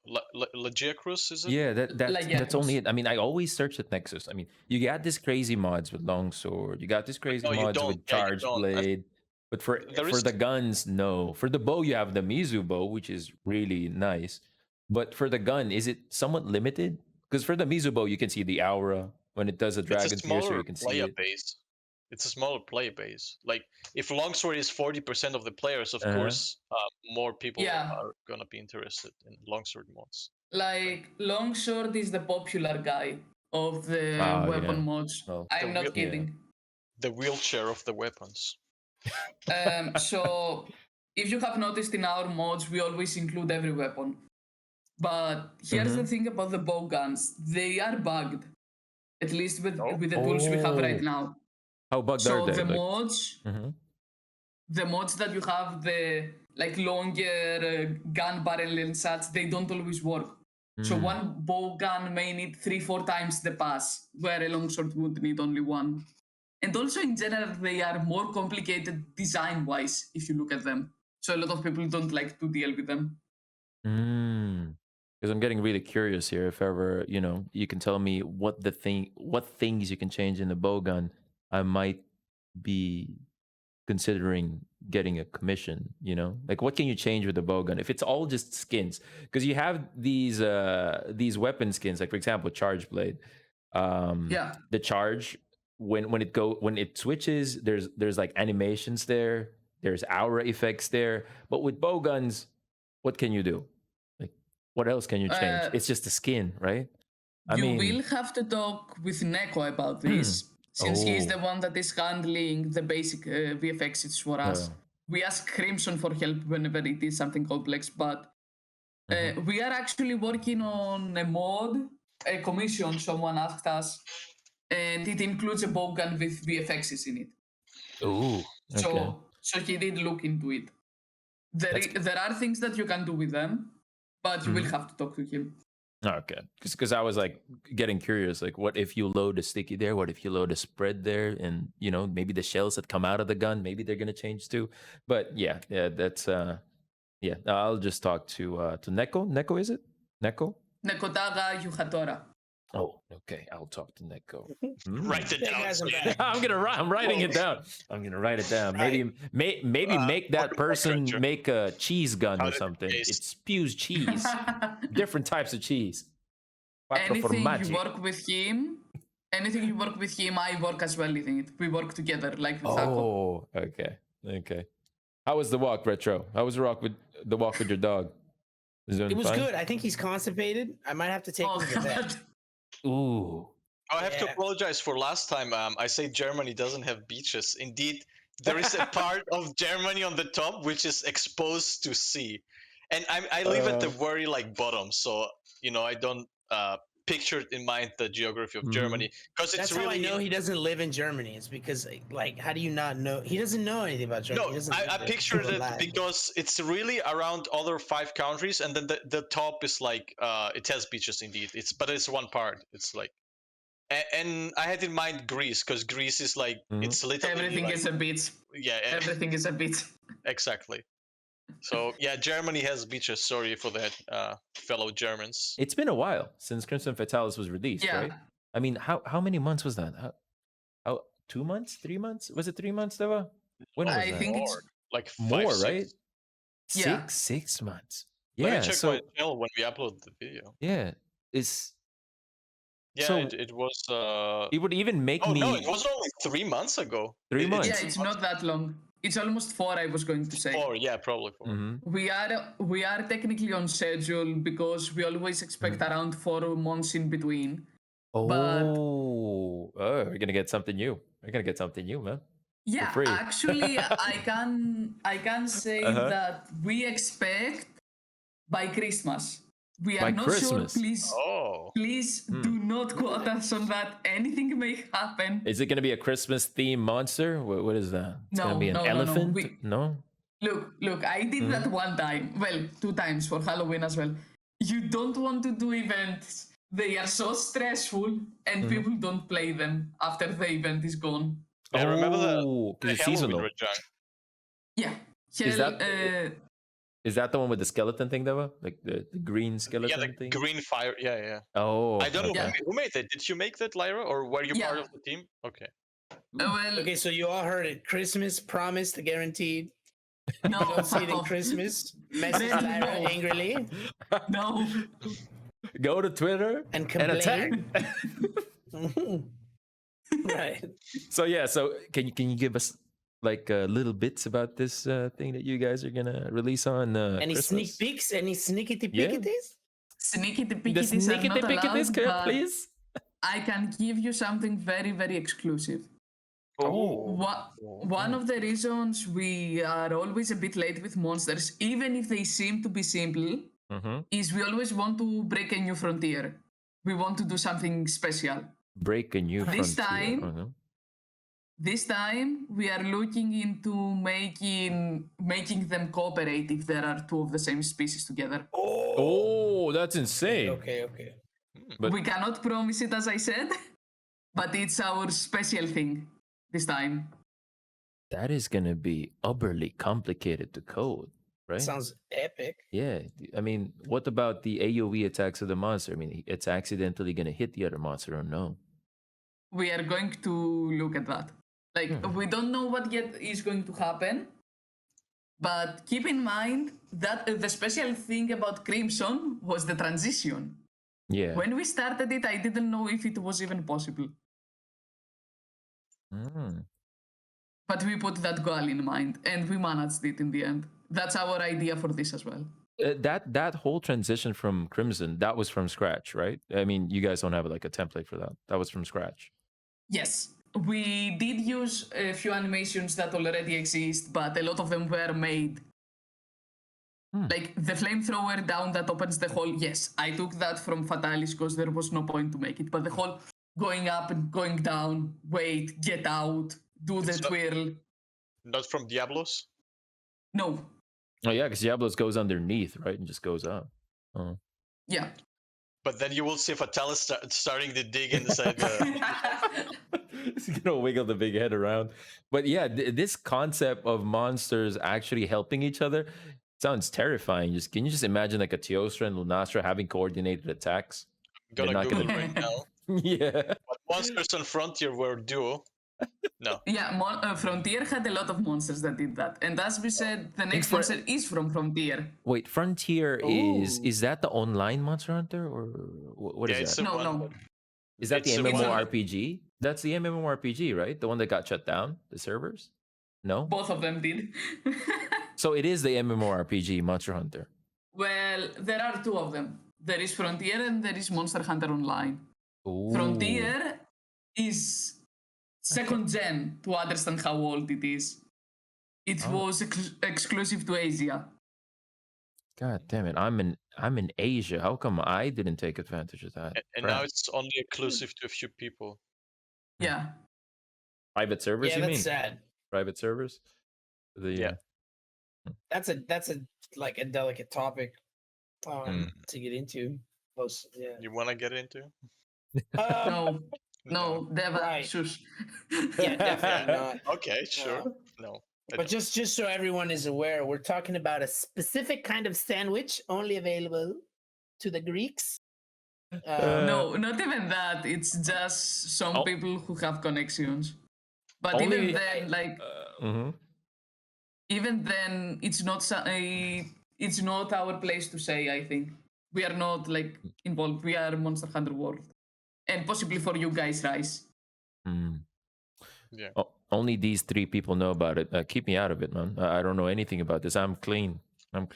A: Legiacrus, is it?
B: Yeah, that's only it. I mean, I always search at Nexus. I mean, you got this crazy mods with Longsword, you got this crazy mods with Charge Blade, but for the guns, no. For the bow, you have the Mizu bow, which is really nice. But for the gun, is it somewhat limited? Because for the Mizu bow, you can see the aura when it does a Dragon Piercer. You can see it.
A: Base. It's a smaller player base. Like, if Longsword is 40% of the players, of course, more people are gonna be interested in Longsword mods.
D: Like, Longsword is the popular guy of the weapon mods. Well, I'm not kidding.
A: The wheelchair of the weapons.
D: So, if you have noticed in our mods, we always include every weapon. But here's the thing about the bow guns. They are bugged. At least with the tools we have right now.
B: How bugged are they?
D: So the mods that you have, the like longer gun barrel and such, they don't always work. So one bow gun may need 3-4 times the pass, where a longsword would need only one. And also in general, they are more complicated design-wise if you look at them. So a lot of people don't like to deal with them.
B: Because I'm getting really curious here. If ever, you can tell me what things you can change in the bow gun, I might be considering getting a commission. Like, what can you change with the bow gun if it's all just skins? Because you have these weapon skins, like for example, Charge Blade. The charge when it switches, there's like animations there. There's aura effects there. But with bow guns, what can you do? Like, what else can you change? It's just a skin, right?
D: You will have to talk with Neko about this. Since he's the one that is handling the basic VFXs for us. we ask Crimson for help whenever it is something complex, but we are actually working on a mod, a commission someone asked us, and it includes a bowgun with VFXs in it.
B: Ooh, okay.
D: So he did look into it. There are things that you can do with them, but you will have to talk to him.
B: Okay, because I was like getting curious, like what if you load a sticky there? What if you load a spread there? And you know, maybe the shells that come out of the gun, maybe they're gonna change too. But yeah, that's yeah. I'll just talk to Neko. Neko, is it Neko?
D: Nekotaga Yuhatora.
B: Oh, okay. I'll talk to Neko.
A: Write it down.
B: I'm writing it down. I'm gonna write it down. Maybe make that person make a cheese gun or something. It spews cheese. Different types of cheese.
D: Anything you work with him, I work as well in it. We work together like with Hako.
B: Oh, okay. How was the walk, Retro? How was the walk with your dog?
C: It was good. I think he's constipated. I might have to take him to vet.
B: Ooh.
A: I have to apologize for last time. I say Germany doesn't have beaches. Indeed, there is a part of Germany on the top which is exposed to sea, and I live at the very bottom, so I don't picture in mind the geography of Germany, because it's really.
C: That's how I know he doesn't live in Germany. It's because how do you not know? He doesn't know anything about Germany.
A: No, I pictured it because it's really around other 5 countries, and then the top is it has beaches indeed. But it's one part. It's and I had in mind Greece, because Greece is it's literally
D: everything is a beach.
A: Yeah,
D: everything is a beach.
A: Exactly. So yeah, Germany has beaches. Sorry for that, fellow Germans.
B: It's been a while since Crimson Fatalis was released, right? I mean, how many months was that? How 2 months, 3 months? Was it 3 months, Deva? When was
D: I
B: that?
D: think it's
B: more,
A: 5,
B: right?
D: 6.
B: 6 months. Yeah.
A: Let me check my channel when we upload the video.
B: Yeah, it's.
A: Yeah,
B: so
A: it was.
B: It would even make me.
A: No, it was only 3 months ago.
B: 3 months.
D: Yeah, it's not that long. It's almost 4. I was going to say
A: 4. Yeah, probably 4.
D: We are technically on schedule because we always expect around 4 months in between.
B: We're gonna get something new. We're gonna get something new, man.
D: Yeah, actually, I can say that we expect by Christmas. We are not
B: Christmas.
D: Sure. Please do not quote us on that. Anything may happen.
B: Is it going to be a Christmas themed monster? What is that? It's going to be an elephant? No.
D: Look, I did that one time. Well, 2 times for Halloween as well. You don't want to do events. They are so stressful, and people don't play them after the event is gone.
A: I remember the
B: it's
A: Halloween
B: seasonal.
A: Resurgence.
D: Yeah.
B: Is that the one with the skeleton thing, though? Like the green skeleton
A: thing?
B: thing?
A: Green fire. Yeah.
B: Oh.
A: I don't know who made that. Did you make that, Lyra, or were you part of the team? Okay.
C: Okay, so you all heard it. Christmas promised, guaranteed.
D: No.
C: You don't see it in Christmas. Message Lyra angrily.
D: No.
B: Go to Twitter
C: and
B: attack.
C: Right.
B: So can you give us little bits about this thing that you guys are gonna release on
C: any
B: Christmas?
C: sneak peeks? Any sneaky-pickities?
D: Sneaky-pickities are not allowed, but
B: please?
D: I can give you something very, very exclusive. One of the reasons we are always a bit late with monsters, even if they seem to be simple, is we always want to break a new frontier. We want to do something special.
B: Break a new frontier.
D: This time we are looking into making them cooperate if there are 2 of the same species together.
B: Oh, that's insane.
C: Okay.
B: But
D: we cannot promise it, as I said, but it's our special thing this time.
B: That is gonna be utterly complicated to code, right?
C: Sounds epic.
B: Yeah, I mean, what about the AoE attacks of the monster? I mean, it's accidentally gonna hit the other monster or no?
D: We are going to look at that. We don't know what yet is going to happen, but keep in mind that the special thing about Crimson was the transition.
B: Yeah.
D: When we started it, I didn't know if it was even possible. But we put that goal in mind, and we managed it in the end. That's our idea for this as well.
B: That whole transition from Crimson, that was from scratch, right? I mean, you guys don't have a template for that. That was from scratch.
D: Yes. we did use a few animations that already exist, but a lot of them were made. Like the flamethrower down that opens the hole. Yes, I took that from Fatalis because there was no point to make it. But the whole going up and going down, wait, get out, do the twirl.
A: Not from Diablos?
D: No.
B: Oh yeah, because Diablos goes underneath, right, and just goes up. Oh.
D: Yeah.
A: But then you will see Fatalis starting to dig inside the...
B: He's gonna wiggle the big head around. But yeah, this concept of monsters actually helping each other sounds terrifying. Can you just imagine like a Teostra and Lunastra having coordinated attacks?
A: Google it right now.
B: Yeah.
A: But Monsters on Frontier were duo. No.
D: Yeah, Frontier had a lot of monsters that did that. And as we said, the next monster is from Frontier.
B: Wait, Frontier is that the online Monster Hunter or what is that?
D: No.
B: Is that the MMORPG? That's the MMORPG, right? The one that got shut down, the servers? No?
D: Both of them did.
B: So it is the MMORPG Monster Hunter.
D: Well, there are two of them. There is Frontier and there is Monster Hunter Online.
B: Ooh.
D: Frontier is second gen to understand how old it is. It was exclusive to Asia.
B: God damn it! I'm in Asia. How come I didn't take advantage of that?
A: And now it's only exclusive to a few people.
D: Yeah.
B: Private servers, you mean?
C: That's sad.
B: Private servers?
A: Yeah.
C: That's a like a delicate topic to get into. Yeah.
A: You want to get into?
D: No, Deva,
C: right.
D: shush.
C: Yeah, definitely not.
A: Okay, sure. No.
C: But just so everyone is aware, we're talking about a specific kind of sandwich only available to the Greeks.
D: No, not even that. It's just some people who have connections. But even then, like, even then, it's not our place to say. I think we are not like involved. We are Monster Hunter World, and possibly for you guys, Rise.
A: Yeah.
B: Only these three people know about it. Keep me out of it, man. I don't know anything about this. I'm clean. Don't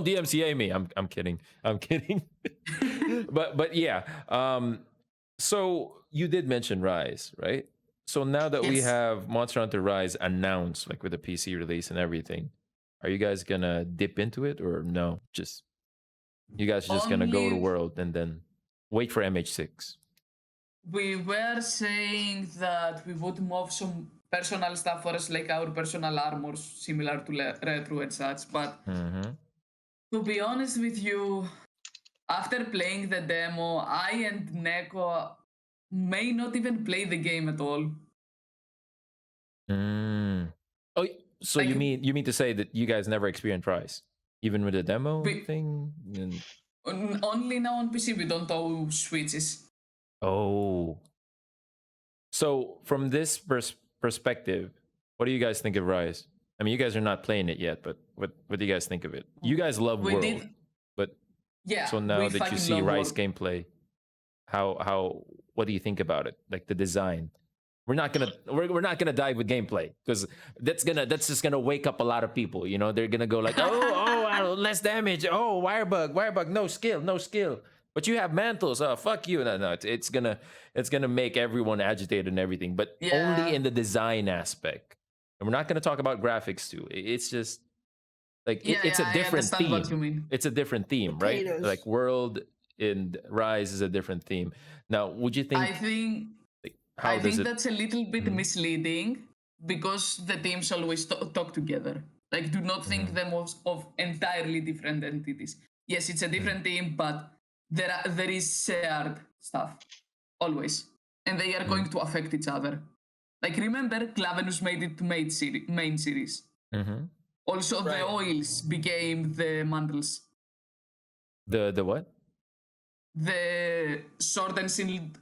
B: DMCA me. I'm kidding. but yeah. So you did mention Rise, right? So now that we have Monster Hunter Rise announced, like with the PC release and everything, are you guys gonna dip into it or no? Just you guys are just gonna go to World and then wait for MH6?
D: We were saying that we would move some personal stuff for us, like our personal armors, similar to Retro and such. But to be honest with you, after playing the demo, I and Neko may not even play the game at all.
B: Oh, so like, you mean to say that you guys never experienced Rise, even with the demo thing?
D: Only now on PC. We don't know switches.
B: Oh. So from this perspective, what do you guys think of Rise? I mean, you guys are not playing it yet, but what do you guys think of it? You guys love World, but
D: yeah.
B: So now that you see Rise gameplay, what do you think about it? Like the design. We're not gonna dive with gameplay because that's just gonna wake up a lot of people. You know, they're gonna go like, less damage. Oh, wire bug, no skill. But you have mantles. Oh, fuck you. No, it's gonna make everyone agitated and everything. But only in the design aspect. And we're not gonna talk about graphics too. It's just like it's a different theme. What you mean. It's a different theme, right? Like World and Rise is a different theme. Now, would you think?
D: I think that's a little bit misleading because the teams always talk together. Like, do not think them of entirely different entities. Yes, it's a different team, but there is shared stuff always, and they are going to affect each other. Like, remember, Clavenus made it to main series. Also, the oils became the mantles.
B: The what?
D: The Sword and Shield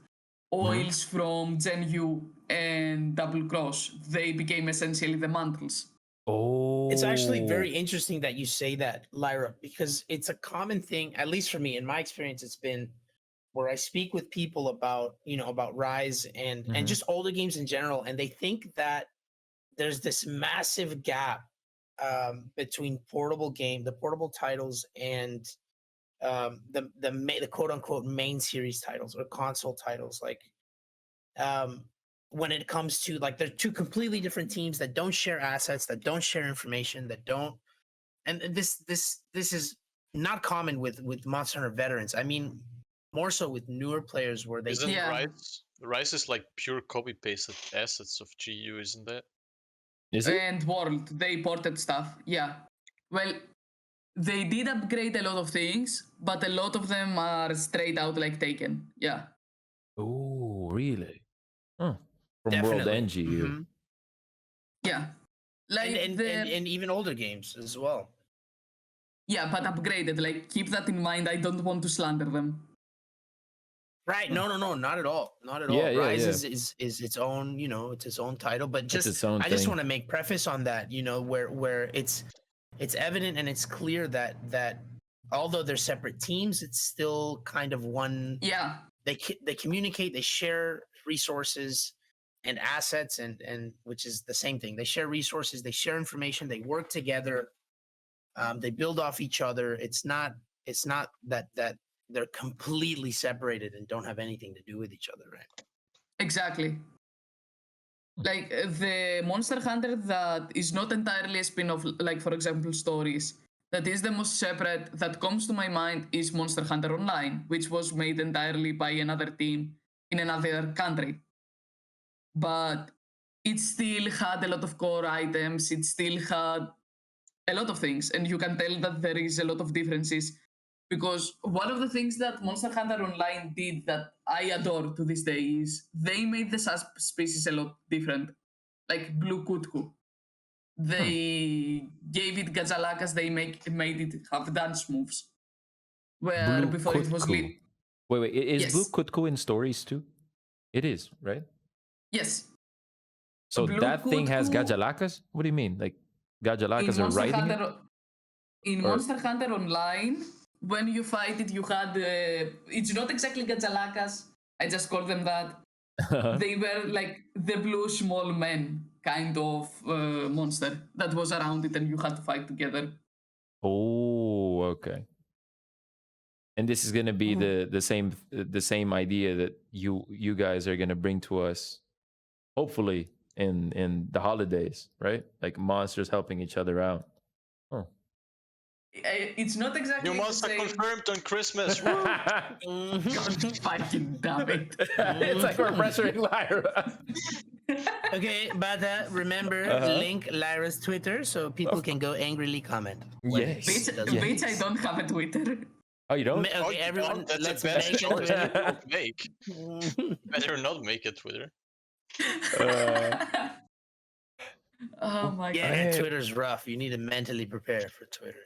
D: oils from Gen U and Double Cross, they became essentially the mantles.
B: Oh,
C: it's actually very interesting that you say that, Lyra, because it's a common thing, at least for me, in my experience, it's been where I speak with people about Rise and just older games in general, and they think that there's this massive gap between the portable titles and the quote unquote main series titles or console titles. Like when it comes to like they're two completely different teams that don't share assets, that don't share information, that don't. And this is not common with Monster Hunter veterans. I mean, more so with newer players where they.
A: Isn't Rise is like pure copy pasted assets of GU, isn't that?
B: Is it?
D: And World, they ported stuff. Yeah. Well, they did upgrade a lot of things, but a lot of them are straight out like taken. Yeah.
B: Oh, really? Huh. From
C: Definitely.
B: World and GU.
C: Mm-hmm.
D: Yeah. Like
C: and even older games as well.
D: Yeah, but upgraded. Like, keep that in mind. I don't want to slander them.
C: Right? No, not at all. Not at all. Rise is its own, it's its own title. But just I just want to make preface on that, where it's evident and it's clear that although they're separate teams, it's still kind of one.
D: Yeah.
C: They communicate. They share resources and assets, and which is the same thing. They share resources. They share information. They work together. They build off each other. It's not that they're completely separated and don't have anything to do with each other, right?
D: Exactly. Like the Monster Hunter that is not entirely a spin-off, like for example stories, that is the most separate that comes to my mind is Monster Hunter Online, which was made entirely by another team in another country. But it still had a lot of core items, it still had a lot of things, and you can tell that there is a lot of differences. Because one of the things that Monster Hunter Online did that I adore to this day is they made the species a lot different. Like Blue Kutku. They gave it Gazalakas, they made it have dance moves. Where
B: Blue
D: before
B: Kutku.
D: It was lit.
B: Wait, is Blue Kutku in stories too? It is, right?
D: Yes.
B: So
D: Blue
B: that thing has
D: Kutku,
B: Gajalakas? What do you mean? Like Gajalakas are riding it?
D: In Monster Hunter Online, when you fight it, you had it's not exactly Gajalakas. I just call them that. They were like the blue small men kind of monster that was around it, and you had to fight together.
B: Oh, okay. And this is gonna be the same idea that you guys are gonna bring to us, hopefully in the holidays, right? Like monsters helping each other out. Oh.
D: It's not exactly
A: new monster confirmed on Christmas.
D: God fucking damn it.
B: It's like we're pressuring Lyra.
C: Okay, but remember, link Lyra's Twitter so people can go angrily comment.
B: Yes.
D: Bitch, I don't have a Twitter.
B: Oh, you don't?
C: Okay, everyone,
A: that's
C: let's
A: a bad
C: make
A: choice.
C: it.
A: Better not make a Twitter.
D: Oh my god.
C: Yeah, Twitter's rough. You need to mentally prepare for Twitter.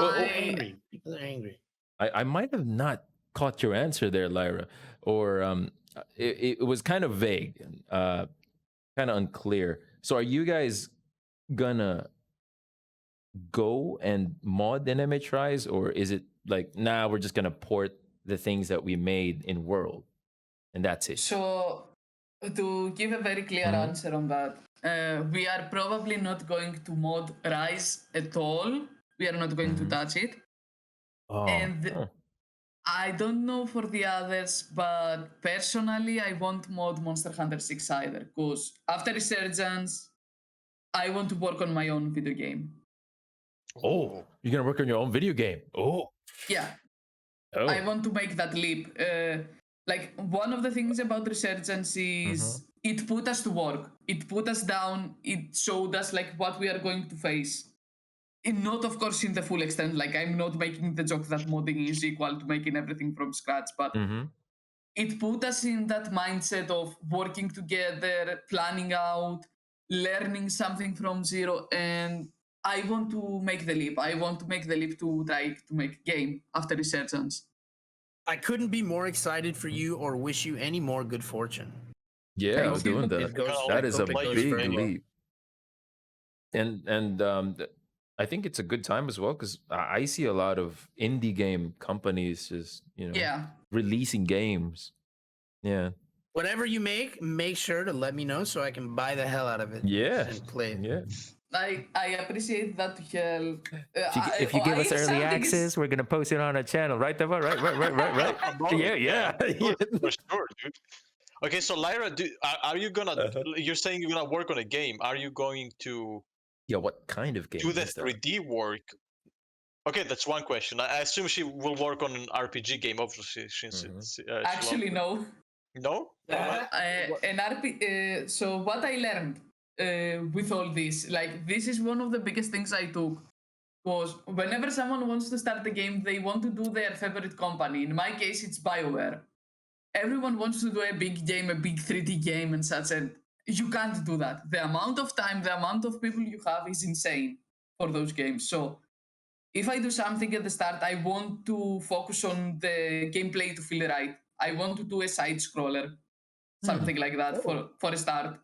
C: Angry. People are angry.
B: I might have not caught your answer there, Lyra, or it was kind of vague, kind of unclear. So are you guys gonna go and mod NMH Rise, or is it like, nah, we're just gonna port the things that we made in World, and that's it?
D: So to give a very clear answer on that, we are probably not going to mod Rise at all. We are not going to touch it. And I don't know for the others, but personally, I won't mod Monster Hunter 6 either, because after Resurgence, I want to work on my own video game.
B: Oh, you're gonna work on your own video game? Oh.
D: Yeah. Oh. I want to make that leap. Like, one of the things about Resurgence is it put us to work. It put us down. It showed us, like, what we are going to face. Not, of course, in the full extent. Like, I'm not making the joke that modding is equal to making everything from scratch, but it put us in that mindset of working together, planning out, learning something from zero, and I want to make the leap. I want to make the leap to try to make a game after Resurgence.
C: I couldn't be more excited for you or wish you any more good fortune.
B: Yeah, I was doing that. That is a big leap. And I think it's a good time as well, because I see a lot of indie game companies just, releasing games. Yeah.
C: Whatever you make sure to let me know so I can buy the hell out of it.
B: Yeah.
C: And play it.
B: Yeah.
D: I appreciate that, hell.
B: If you give us early access, we're gonna post it on our channel, right, Deva? Right. Yeah.
A: For sure, dude. Okay, so Lyra, are you gonna? You're saying you're gonna work on a game. Are you going to?
B: Yeah, what kind of game
A: do the
B: is that?
A: 3D work? Okay, that's one question. I assume she will work on an RPG game, obviously.
D: Actually, no.
A: No?
D: So what I learned with all this, like this is one of the biggest things I took, was whenever someone wants to start a game, they want to do their favorite company. In my case, it's BioWare. Everyone wants to do a big game, a big 3D game and such, and you can't do that. The amount of time, the amount of people you have is insane for those games. So if I do something at the start, I want to focus on the gameplay to feel right. I want to do a side scroller, something like that for a start.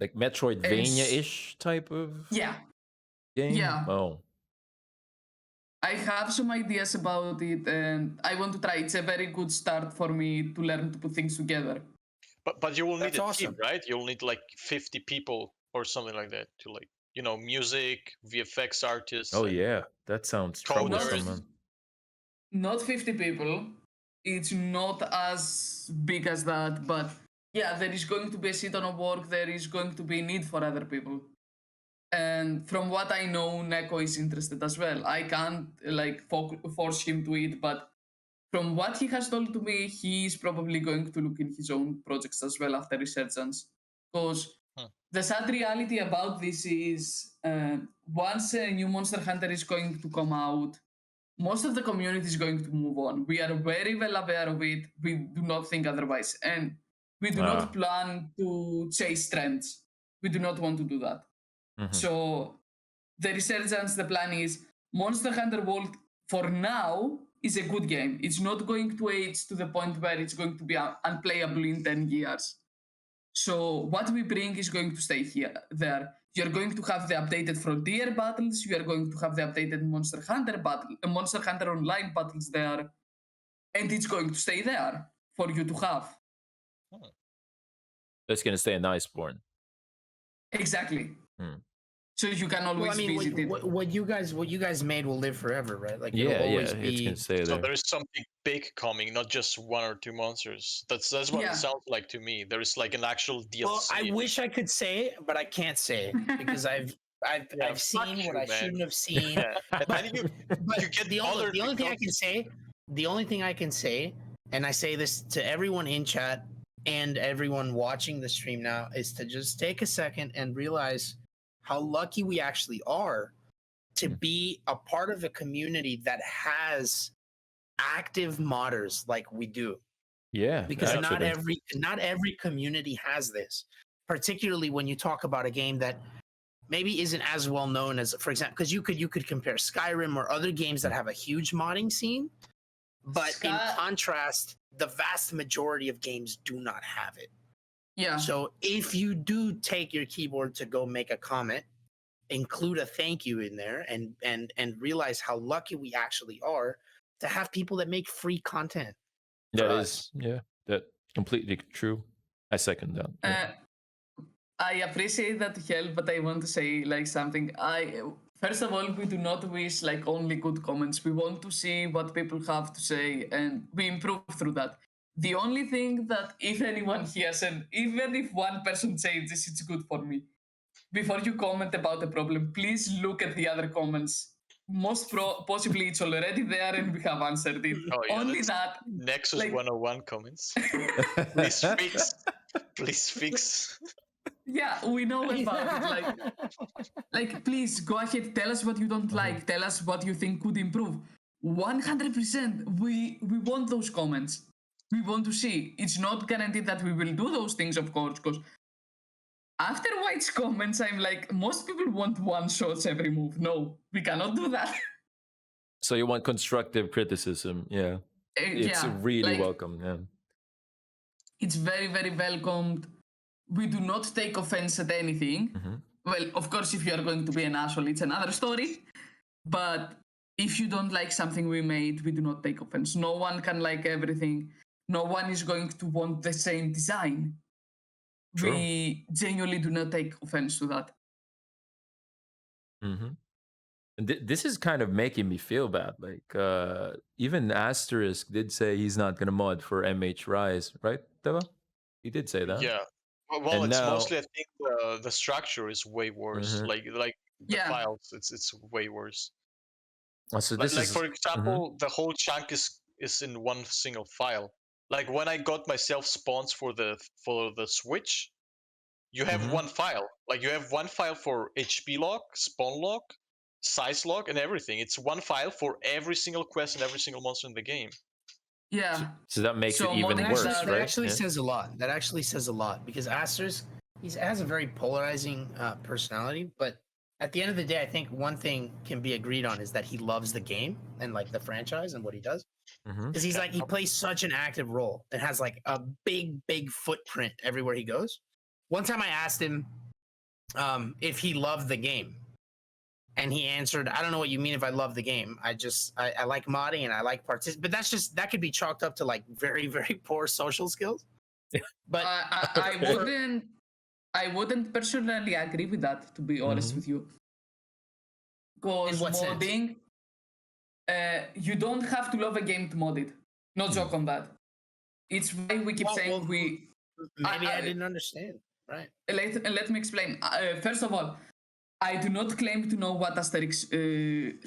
B: Like Metroidvania-ish type of
D: yeah
B: game?
D: Yeah.
B: Oh.
D: I have some ideas about it and I want to try. It's a very good start for me to learn to put things together.
A: But you will need a team, right? You'll need like 50 people or something like that to like, music, VFX artists.
B: Oh yeah, that sounds troublesome, man.
D: Not 50 people. It's not as big as that, but yeah, there is going to be a shit ton of work. There is going to be need for other people. And from what I know, Neko is interested as well. I can't like force him to it, but from what he has told to me, he is probably going to look in his own projects as well after Resurgence. Because the sad reality about this is once a new Monster Hunter is going to come out, most of the community is going to move on. We are very well aware of it. We do not think otherwise. And we do not plan to chase trends. We do not want to do that. So the Resurgence, the plan is Monster Hunter World for now is a good game. It's not going to age to the point where it's going to be unplayable in 10 years. So what we bring is going to stay there. You're going to have the updated Frontier battles. You are going to have the updated Monster Hunter Online battles there, and it's going to stay there for you to have.
B: It's going to stay in Iceborne.
D: Exactly. So you can always visit it.
C: What you guys made will live forever, right? Like
B: it's gonna stay there.
A: So there is something big coming, not just 1 or 2 monsters. That's what it sounds like to me. There is like an actual DLC.
C: Well, I wish I could say it, but I can't say it because I've seen what I shouldn't have seen. But the only thing I can say, and I say this to everyone in chat and everyone watching the stream now, is to just take a second and realize how lucky we actually are to be a part of a community that has active modders like we do.
B: Yeah,
C: because not every community has this, particularly when you talk about a game that maybe isn't as well known as, for example, because you could compare Skyrim or other games that have a huge modding scene, but in contrast, the vast majority of games do not have it.
D: Yeah.
C: So if you do take your keyboard to go make a comment, include a thank you in there, and realize how lucky we actually are to have people that make free content.
B: That completely true. I second that.
D: Yeah. I appreciate that help, but I want to say like something. First of all, we do not wish like only good comments. We want to see what people have to say, and we improve through that. The only thing that if anyone hears, and even if one person says this, it's good for me. Before you comment about the problem, please look at the other comments. Possibly it's already there and we have answered it.
A: Oh, yeah,
D: only that.
A: Nexus 101 comments. Please fix.
D: Yeah, we know about it. Like, please go ahead. Tell us what you don't like. Tell us what you think could improve. 100%. We want those comments. We want to see. It's not guaranteed that we will do those things, of course, because after White's comments, I'm like, most people want one-shots every move. No, we cannot do that.
B: So you want constructive criticism, yeah. It's really welcome, yeah.
D: It's very, very welcomed. We do not take offense at anything. Well, of course, if you are going to be an asshole, it's another story. But if you don't like something we made, we do not take offense. No one can like everything. No one is going to want the same design. True. We genuinely do not take offense to that.
B: This is kind of making me feel bad. Like, even Asterisk did say he's not going to mod for MH Rise, right, Deva? You did say that.
A: Yeah. Well,
B: And
A: it's
B: now,
A: mostly I think the structure is way worse.
B: Mhm.
A: Like the files, it's way worse.
B: So
A: Like,
B: this
A: like
B: is
A: for example, the whole chunk is in one single file. Like when I got myself spawns for the Switch, you have one file. Like you have one file for HP log, spawn log, size log, and everything. It's one file for every single quest and every single monster in the game.
D: Yeah.
B: so that makes it
D: So
B: even
D: modding
B: worse,
D: that
B: right?
C: That actually
B: Yeah.
C: says a lot. That actually says a lot because Asters, he has a very polarizing personality. But at the end of the day, I think one thing can be agreed on is that he loves the game and like the franchise and what he does. Because he's like he plays such an active role and has like a big footprint everywhere he goes. One time I asked him if he loved the game, and he answered, "I don't know what you mean if I love the game. I like modding and I like but that could be chalked up to like very poor social skills." But
D: I wouldn't personally agree with that, to be honest with you. Because modding, you don't have to love a game to mod it. No joke on that. It's why we keep saying we.
C: Maybe I didn't understand. Right.
D: Let me explain. First of all, I do not claim to know what Asterix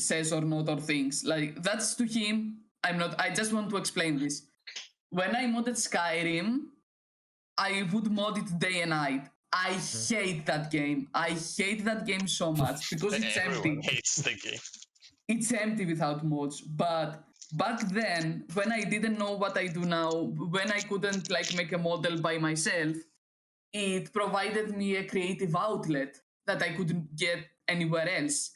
D: says or not or thinks. Like that's to him. I'm not. I just want to explain this. When I modded Skyrim, I would mod it day and night. I hate that game. I hate that game so much because it's
A: Everyone
D: empty.
A: hates the game.
D: It's empty without mods. But back then, when I didn't know what I do now, when I couldn't like make a model by myself, it provided me a creative outlet that I couldn't get anywhere else.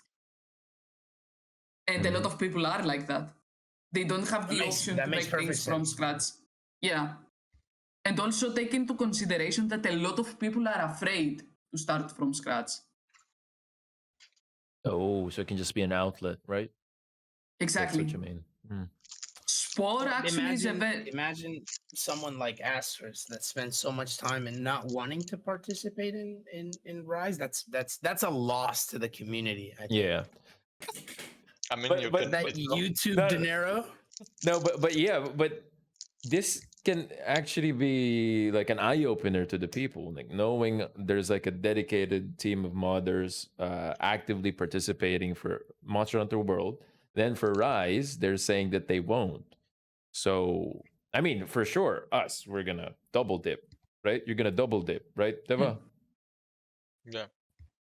D: And a lot of people are like that. They don't have the option to make things from scratch. Yeah. And also take into consideration that a lot of people are afraid to start from scratch.
B: Oh, so it can just be an outlet, right?
D: Exactly.
B: That's what you mean.
D: Spore actually is a bit...
C: Imagine someone like Asters that spends so much time and not wanting to participate in Rise. That's a loss to the community, I think.
B: Yeah.
A: I mean,
C: but that YouTube dinero.
B: No, but this can actually be like an eye opener to the people, like knowing there's like a dedicated team of modders actively participating for Monster Hunter World. Then for Rise, they're saying that they won't. So, I mean, for sure, we're gonna double dip, right? You're gonna double dip, right, Deva?
A: Yeah.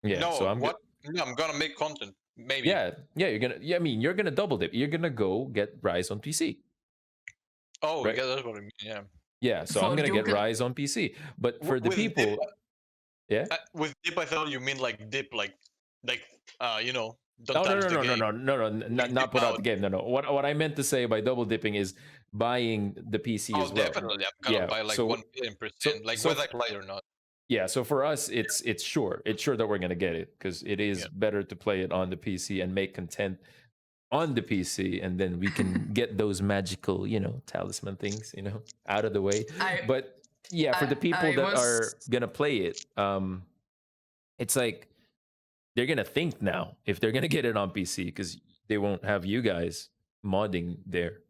B: Yeah.
A: No,
B: so I'm
A: gonna make content. Maybe.
B: Yeah, you're gonna. Yeah, I mean, you're gonna double dip. You're gonna go get Rise on PC.
A: Oh,
B: right?
A: yeah, that's what I mean. Yeah.
B: Yeah. So I'm gonna get Rise on PC, but for the people,
A: with dip, I thought you mean like dip, like you know.
B: No, not put out the game. No. What I meant to say by double dipping is buying the PC as well.
A: Definitely. I'm gonna buy like 1,000,000%, like whether I play or not.
B: Yeah, so for us, it's sure that we're gonna get it because it is better to play it on the PC and make content on the PC, and then we can get those magical, talisman things, out of the way. But yeah, for the people that are gonna play it, it's like they're gonna think now if they're gonna get it on PC because they won't have you guys modding there,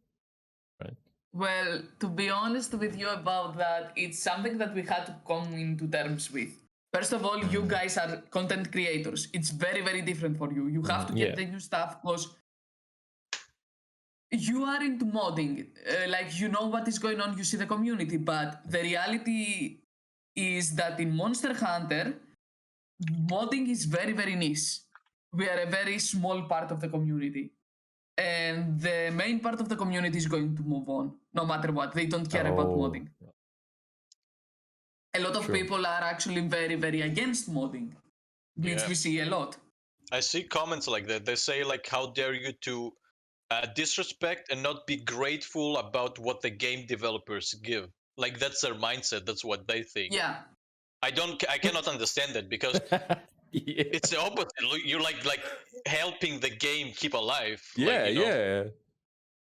B: right?
D: Well, to be honest with you about that, it's something that we had to come into terms with. First of all, you guys are content creators. It's very different for you. You have to get the new stuff because you are into modding. Like, you know what is going on, you see the community. But the reality is that in Monster Hunter, modding is very niche. We are a very small part of the community. And the main part of the community is going to move on, no matter what. They don't care about modding. A lot of people are actually very against modding, which we see a lot.
A: I see comments like that. They say like, how dare you to disrespect and not be grateful about what the game developers give. Like, that's their mindset. That's what they think.
D: Yeah.
A: I cannot understand that because it's the opposite. You're like helping the game keep alive.
B: Yeah,
A: like,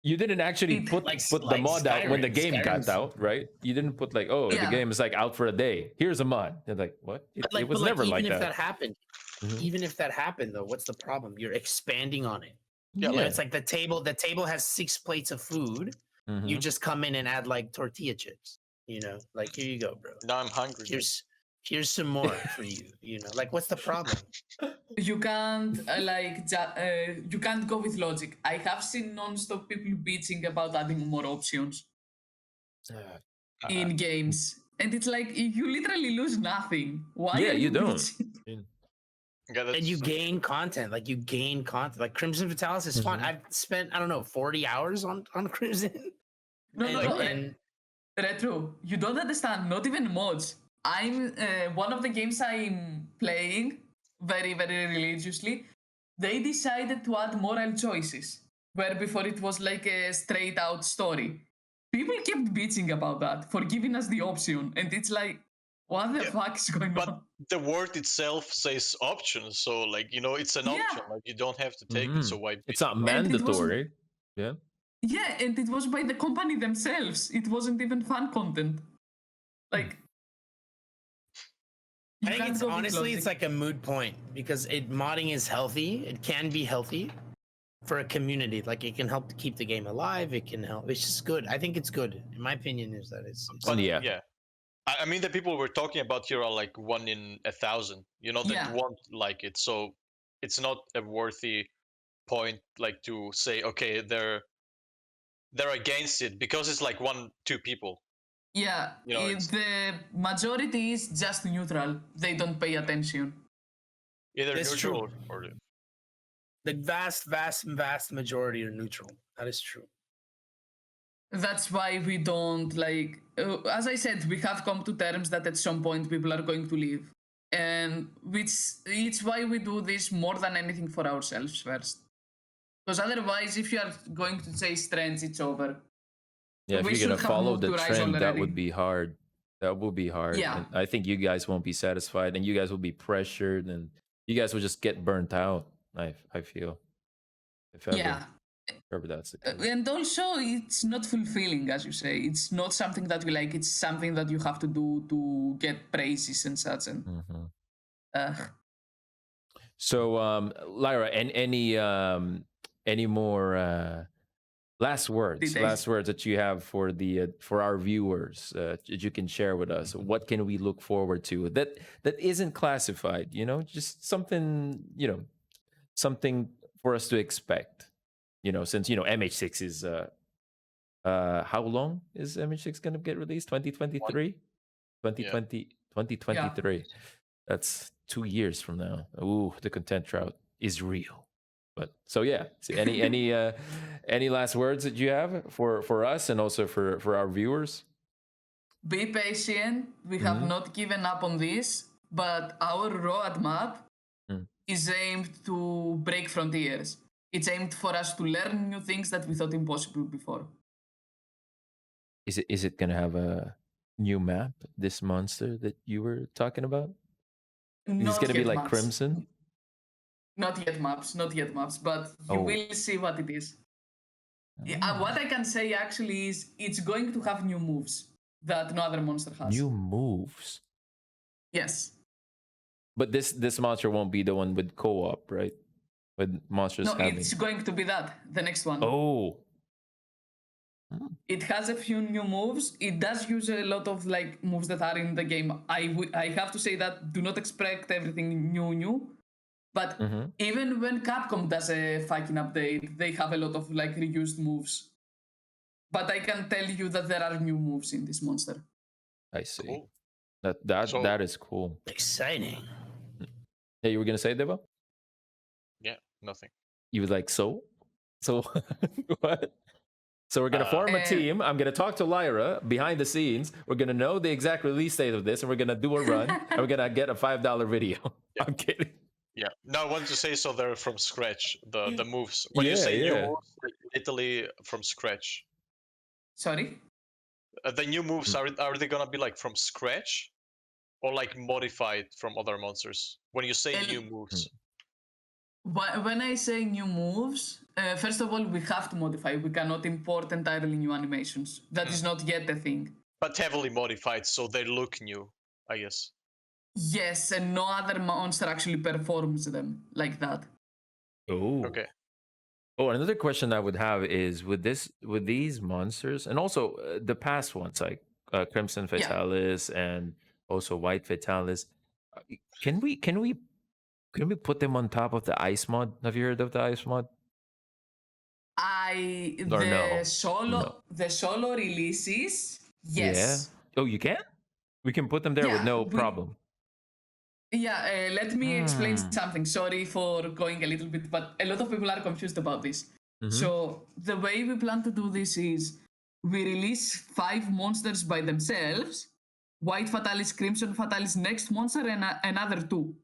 B: You didn't actually put the mod
C: Skyrim,
B: out when the game got out, right? You didn't put like, the game is like out for a day. Here's a mod. They're like, what? It was never like that.
C: Even if that happened, even if that happened, though, what's the problem? You're expanding on it.
A: Yeah,
C: it's like the table has 6 plates of food. You just come in and add like tortilla chips. You know, like here you go, bro.
A: Now I'm hungry.
C: Here's some more for you. You know, like what's the problem?
D: You can't you can't go with logic. I have seen non-stop people bitching about adding more options in games, and it's like you literally lose nothing. Why?
B: Yeah,
D: are
B: you don't.
D: bitching?
C: And you gain content. Like you gain content. Like Crimson Fatalis is fun. I've spent I don't know 40 hours on Crimson.
D: No. Retro, you don't understand. Not even mods. I'm one of the games I'm playing very, very religiously. They decided to add moral choices, where before it was like a straight out story. People kept bitching about that for giving us the option, and it's like, what the fuck is going on?
A: The word itself says option, so like it's an option. Like you don't have to take it. So why?
B: It's not mandatory. Yeah.
D: Yeah, and it was by the company themselves. It wasn't even fan content. Like,
C: I think it's honestly, it's like a moot point because modding is healthy. It can be healthy for a community. Like it can help to keep the game alive. It can help. It's just good. I think it's good. In my opinion, is that it's
A: yeah. I mean, the people we're talking about here are like 1 in 1,000. That won't like it. So it's not a worthy point, like to say, okay, they're against it because it's like 1-2 people.
D: Yeah, the majority is just neutral. They don't pay attention.
A: Either neutral or
C: the vast majority are neutral. That is true.
D: That's why we don't like. As I said, we have come to terms that at some point people are going to leave, and it's why we do this more than anything for ourselves first. Because otherwise, if you are going to chase trends, it's over.
B: Yeah, if you're gonna follow the trend, that would be hard. That will be hard.
D: Yeah.
B: And I think you guys won't be satisfied, and you guys will be pressured, and you guys will just get burnt out. I feel. If ever,
D: yeah.
B: Ever that's the case.
D: And also, it's not fulfilling, as you say. It's not something that we like. It's something that you have to do to get praises and such. And
B: so, Lyra, and any more last words that you have for our viewers that you can share with us? What can we look forward to that isn't classified? Just something something for us to expect. Since MH6 is how long is MH6 going to get released? 2023. 2023. That's 2 years from now. Ooh, the content drought is real. But so yeah, so any last words that you have for us and also for our viewers?
D: Be patient. We have not given up on this, but our roadmap is aimed to break frontiers. It's aimed for us to learn new things that we thought impossible before.
B: Is it gonna have a new map? This monster that you were talking about? Is it gonna be like
D: maps.
B: Crimson?
D: Not yet maps, but you will see what it is. What I can say actually is it's going to have new moves that no other monster has.
B: New moves?
D: Yes.
B: But this monster won't be the one with co-op, right? With monsters having...
D: it's going to be that, the next one.
B: Oh.
D: It has a few new moves. It does use a lot of like moves that are in the game. I have to say that do not expect everything new. But even when Capcom does a fucking update, they have a lot of like reused moves. But I can tell you that there are new moves in this monster.
B: I see. Cool. That is cool.
C: Exciting.
B: Yeah, you were gonna say, Deva?
A: Yeah, nothing.
B: You were like, so what? So we're gonna form a team. I'm gonna talk to Lyra behind the scenes. We're gonna know the exact release date of this, and we're gonna do a run, and we're gonna get a $5 video. Yeah. I'm kidding.
A: Yeah. No, I want to say so they're from scratch. The moves. When you say new moves, literally from scratch.
D: Sorry?
A: The new moves are they gonna be like from scratch, or like modified from other monsters? When you say new moves.
D: When I say new moves, first of all, we have to modify. We cannot import entirely new animations. That is not yet a thing.
A: But heavily modified, so they look new, I guess.
D: Yes, and no other monster actually performs them like that.
B: Oh.
A: Okay.
B: Oh, another question I would have is with these monsters, and also the past ones, like Crimson Fatalis and also White Fatalis. Can we put them on top of the ice mod? Have you heard of the ice mod?
D: The solo releases, yes.
B: Yeah. Oh, you can? We can put them there with no problem.
D: Yeah, let me explain something. Sorry for going a little bit, but a lot of people are confused about this. So the way we plan to do this is we release 5 monsters by themselves, White Fatalis, Crimson Fatalis, next monster, and another 2.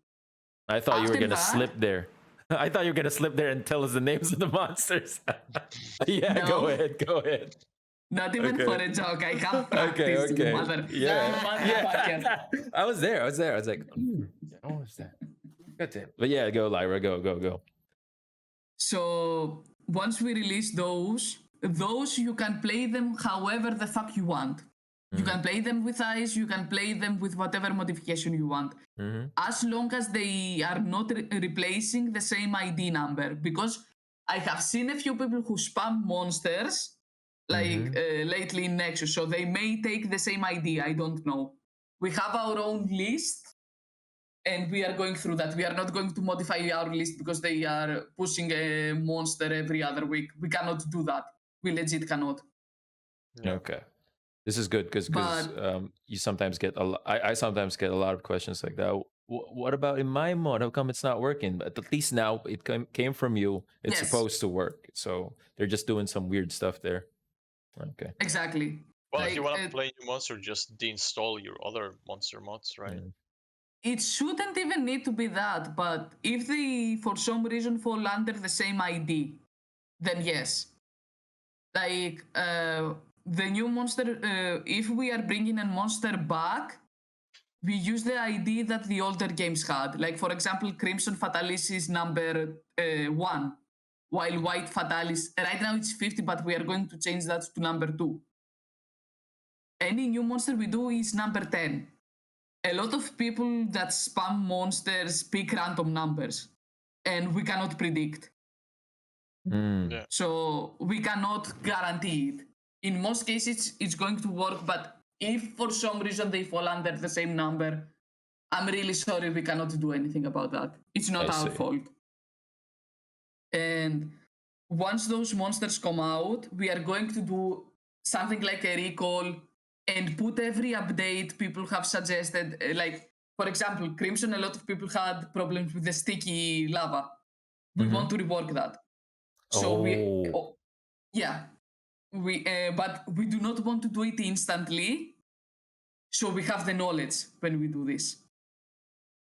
B: I thought you were gonna slip there. I thought you were gonna slip there and tell us the names of the monsters. Yeah, no. Go ahead.
D: Not even for a joke. I have practiced.
B: Okay. Yeah. I was there. I was like, what was that? But yeah, go Lyra, go.
D: So once we release those you can play them however the fuck you want. You can play them with ice, you can play them with whatever modification you want. As long as they are not replacing the same ID number. Because I have seen a few people who spam monsters lately in Nexus, so they may take the same ID, I don't know. We have our own list, and we are going through that. We are not going to modify our list because they are pushing a monster every other week. We cannot do that. We legit cannot.
B: Okay. This is good because you sometimes get I sometimes get a lot of questions like that. What about in my mod? How come it's not working? But at least now it came from you. It's supposed to work. So they're just doing some weird stuff there. Okay.
D: Exactly.
A: Well, if you want to play a new monster, just deinstall your other monster mods, right?
D: It shouldn't even need to be that, but if they for some reason fall under the same ID, then yes. Like the new monster, if we are bringing a monster back, we use the ID that the older games had. Like, for example, Crimson Fatalis is number 1, while White Fatalis, right now it's 50, but we are going to change that to number 2. Any new monster we do is number 10. A lot of people that spam monsters pick random numbers, and we cannot predict. So we cannot guarantee it. In most cases, it's going to work, but if for some reason they fall under the same number, I'm really sorry, we cannot do anything about that. It's not our fault. And once those monsters come out, we are going to do something like a recall and put every update people have suggested. Like, for example, Crimson, a lot of people had problems with the sticky lava. We want to rework that. So but we do not want to do it instantly. So we have the knowledge when we do this.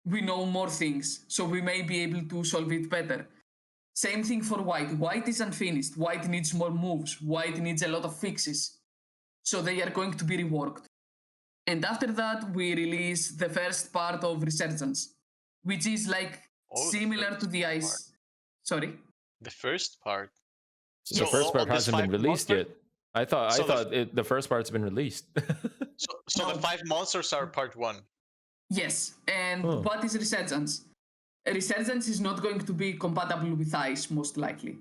D: We know more things, so we may be able to solve it better. Same thing for White. White is unfinished. White needs more moves. White needs a lot of fixes. So they are going to be reworked. And after that, we release the first part of Resurgence, which is like similar to the ice. Part. Sorry?
A: The first part?
B: So the first part hasn't been released yet. I thought the first part's been released.
A: So the 5 monsters are part 1.
D: Yes, and what is Resurgence? Resurgence is not going to be compatible with ice, most likely.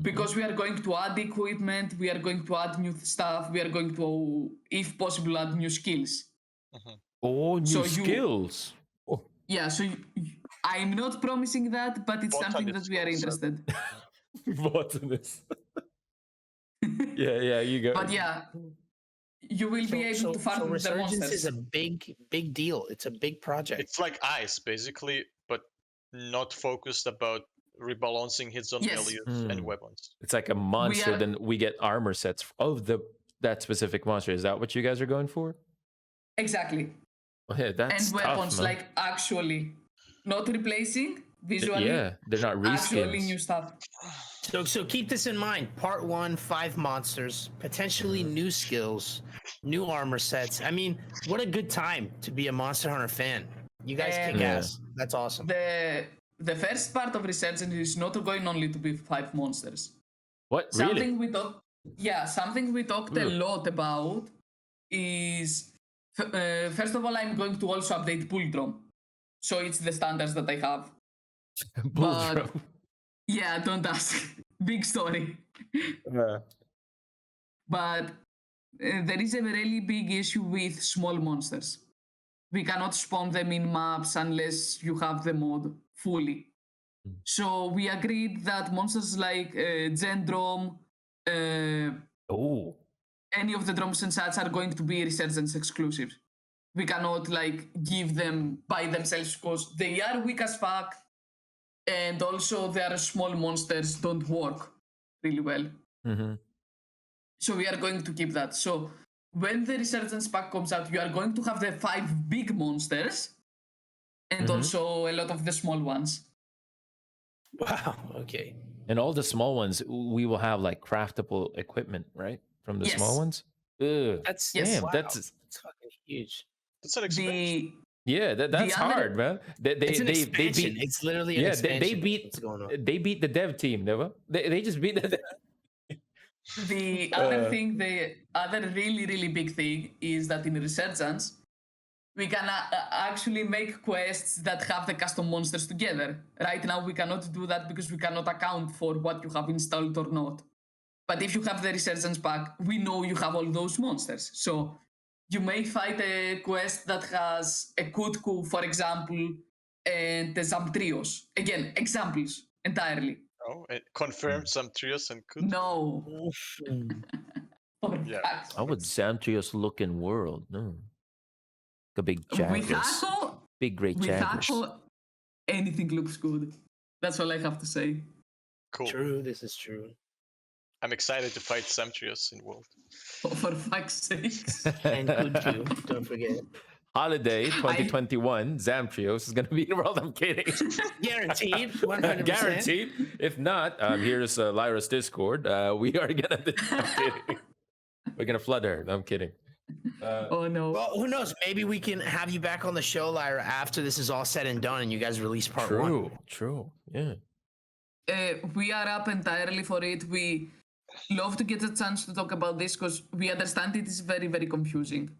D: Because we are going to add equipment, we are going to add new stuff, we are going to, if possible, add new skills.
B: Skills?
D: Yeah, so I'm not promising that, but it's something that we are interested.
B: Botanist. yeah, you go.
D: But yeah, you will be able to farm the
C: Resurgence
D: monsters.
C: Is a big deal. It's a big project.
A: It's like ice, basically, but not focused about rebalancing hits on values and weapons.
B: It's like a monster, then we get armor sets of that specific monster. Is that what you guys are going for?
D: Exactly.
B: Yeah, that's
D: and weapons,
B: tough,
D: like actually, not replacing visually.
B: Yeah, they're not reskins.
D: Actually new stuff.
C: So keep this in mind. Part 1, 5 monsters, potentially new skills, new armor sets. I mean, what a good time to be a Monster Hunter fan. You guys kick ass. That's awesome.
D: The first part of Resurgence is not going only to be 5 monsters.
B: What?
D: Something we talked a lot about is first of all, I'm going to also update Bull Drum. So it's the standards that I have.
B: Bull Drum.
D: Yeah, don't ask. Big story. But there is a really big issue with small monsters. We cannot spawn them in maps unless you have the mod fully. So we agreed that monsters like Gendrome, any of the drones and such are going to be Resurgence exclusives. We cannot like give them by themselves because they are weak as fuck, and also their small monsters don't work really well. So we are going to keep that. So when the Resurgence pack comes out, you are going to have the 5 big monsters and also a lot of the small ones.
C: Wow. Okay.
B: And all the small ones, we will have like craftable equipment, right? From the small ones. Ugh.
C: That's
B: damn.
C: wow.
B: That's
C: fucking huge.
A: That's an expansion.
B: That's hard, man.
C: It's an expansion. It's literally an expansion.
B: They beat the dev team, never. They just beat the.
D: The other thing, the other really big thing is that in Resurgence, we can actually make quests that have the custom monsters together. Right now, we cannot do that because we cannot account for what you have installed or not. But if you have the Resurgence pack, we know you have all those monsters. So you may fight a quest that has a Kutku, for example, and the Zamtrios. Again, examples entirely.
A: Oh, it confirmed Zamtrios and Kutku?
D: No.
A: Yeah.
B: How would Zamtrios look in World? No. The big jaggers.
D: With Hako,
B: big great jaggers.
D: Anything looks good. That's all I have to say.
A: Cool.
C: True, this is true.
A: I'm excited to fight Zamtrios in World.
D: Oh, for fuck's sakes.
C: And Kutku, don't forget.
B: Holiday 2021, Zamtrios is going to be in World. I'm kidding.
C: Guaranteed. 100%.
B: Guaranteed. If not, here's Lyra's Discord. We are going to... I'm kidding. We're going to flood her. No, I'm kidding.
D: Oh, no.
C: Well, who knows? Maybe we can have you back on the show, Lyra, after this is all said and done and you guys release part 1.
B: True. Yeah.
D: We are up entirely for it. We love to get a chance to talk about this because we understand it is very, very confusing.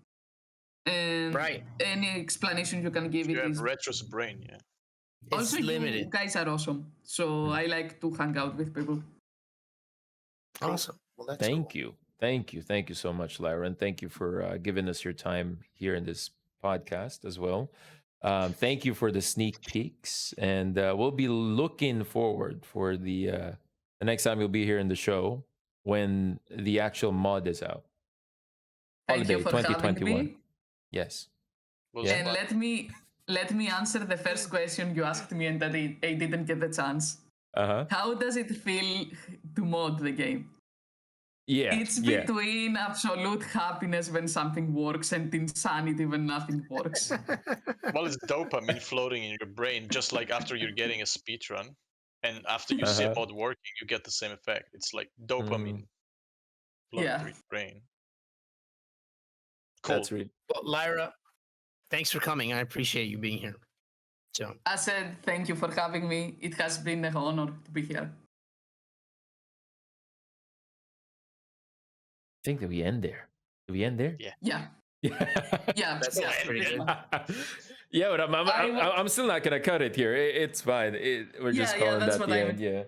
D: And any explanation you can give
A: you
D: it
A: have
D: is
A: Retro's brain, yeah.
D: Also,
C: limited.
D: You guys are awesome. So I like to hang out with people.
C: Awesome. Well, that's
B: Thank you so much, Lyra, and thank you for giving us your time here in this podcast as well. Thank you for the sneak peeks, and we'll be looking forward for the next time you'll be here in the show when the actual mod is out.
D: Thank you for
B: 2021.
D: having me.
B: Yes.
D: And let me answer the first question you asked me and that I didn't get the chance. How does it feel to mod the game?
B: Yeah.
D: It's between absolute happiness when something works and insanity when nothing works.
A: Well, it's dopamine floating in your brain, just like after you're getting a speedrun. And after you see a mod working, you get the same effect. It's like dopamine floating through your brain. Cool.
B: That's really...
C: Well, Lyra, thanks for coming. I appreciate you being here. So
D: I said thank you for having me. It has been an honor to be here.
B: I think that we end there. Do we end there?
D: Yeah.
C: That's pretty good.
B: Yeah, but I'm still not gonna cut it here. It's fine. We're just calling that the end. Yeah.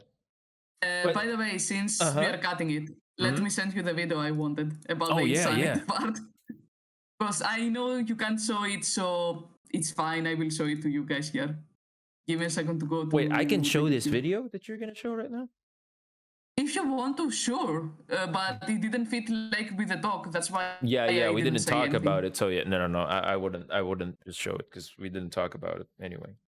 D: By the way, since we are cutting it, let me send you the video I wanted about the insanity part. Because I know you can't show it, so it's fine. I will show it to you guys here. Give me a second to go to...
B: Wait, I can show this video that you're gonna show right now?
D: If you want to, sure. But it didn't fit like with the talk. That's why.
B: Yeah. We didn't talk about it. So no. I wouldn't just show it because we didn't talk about it anyway.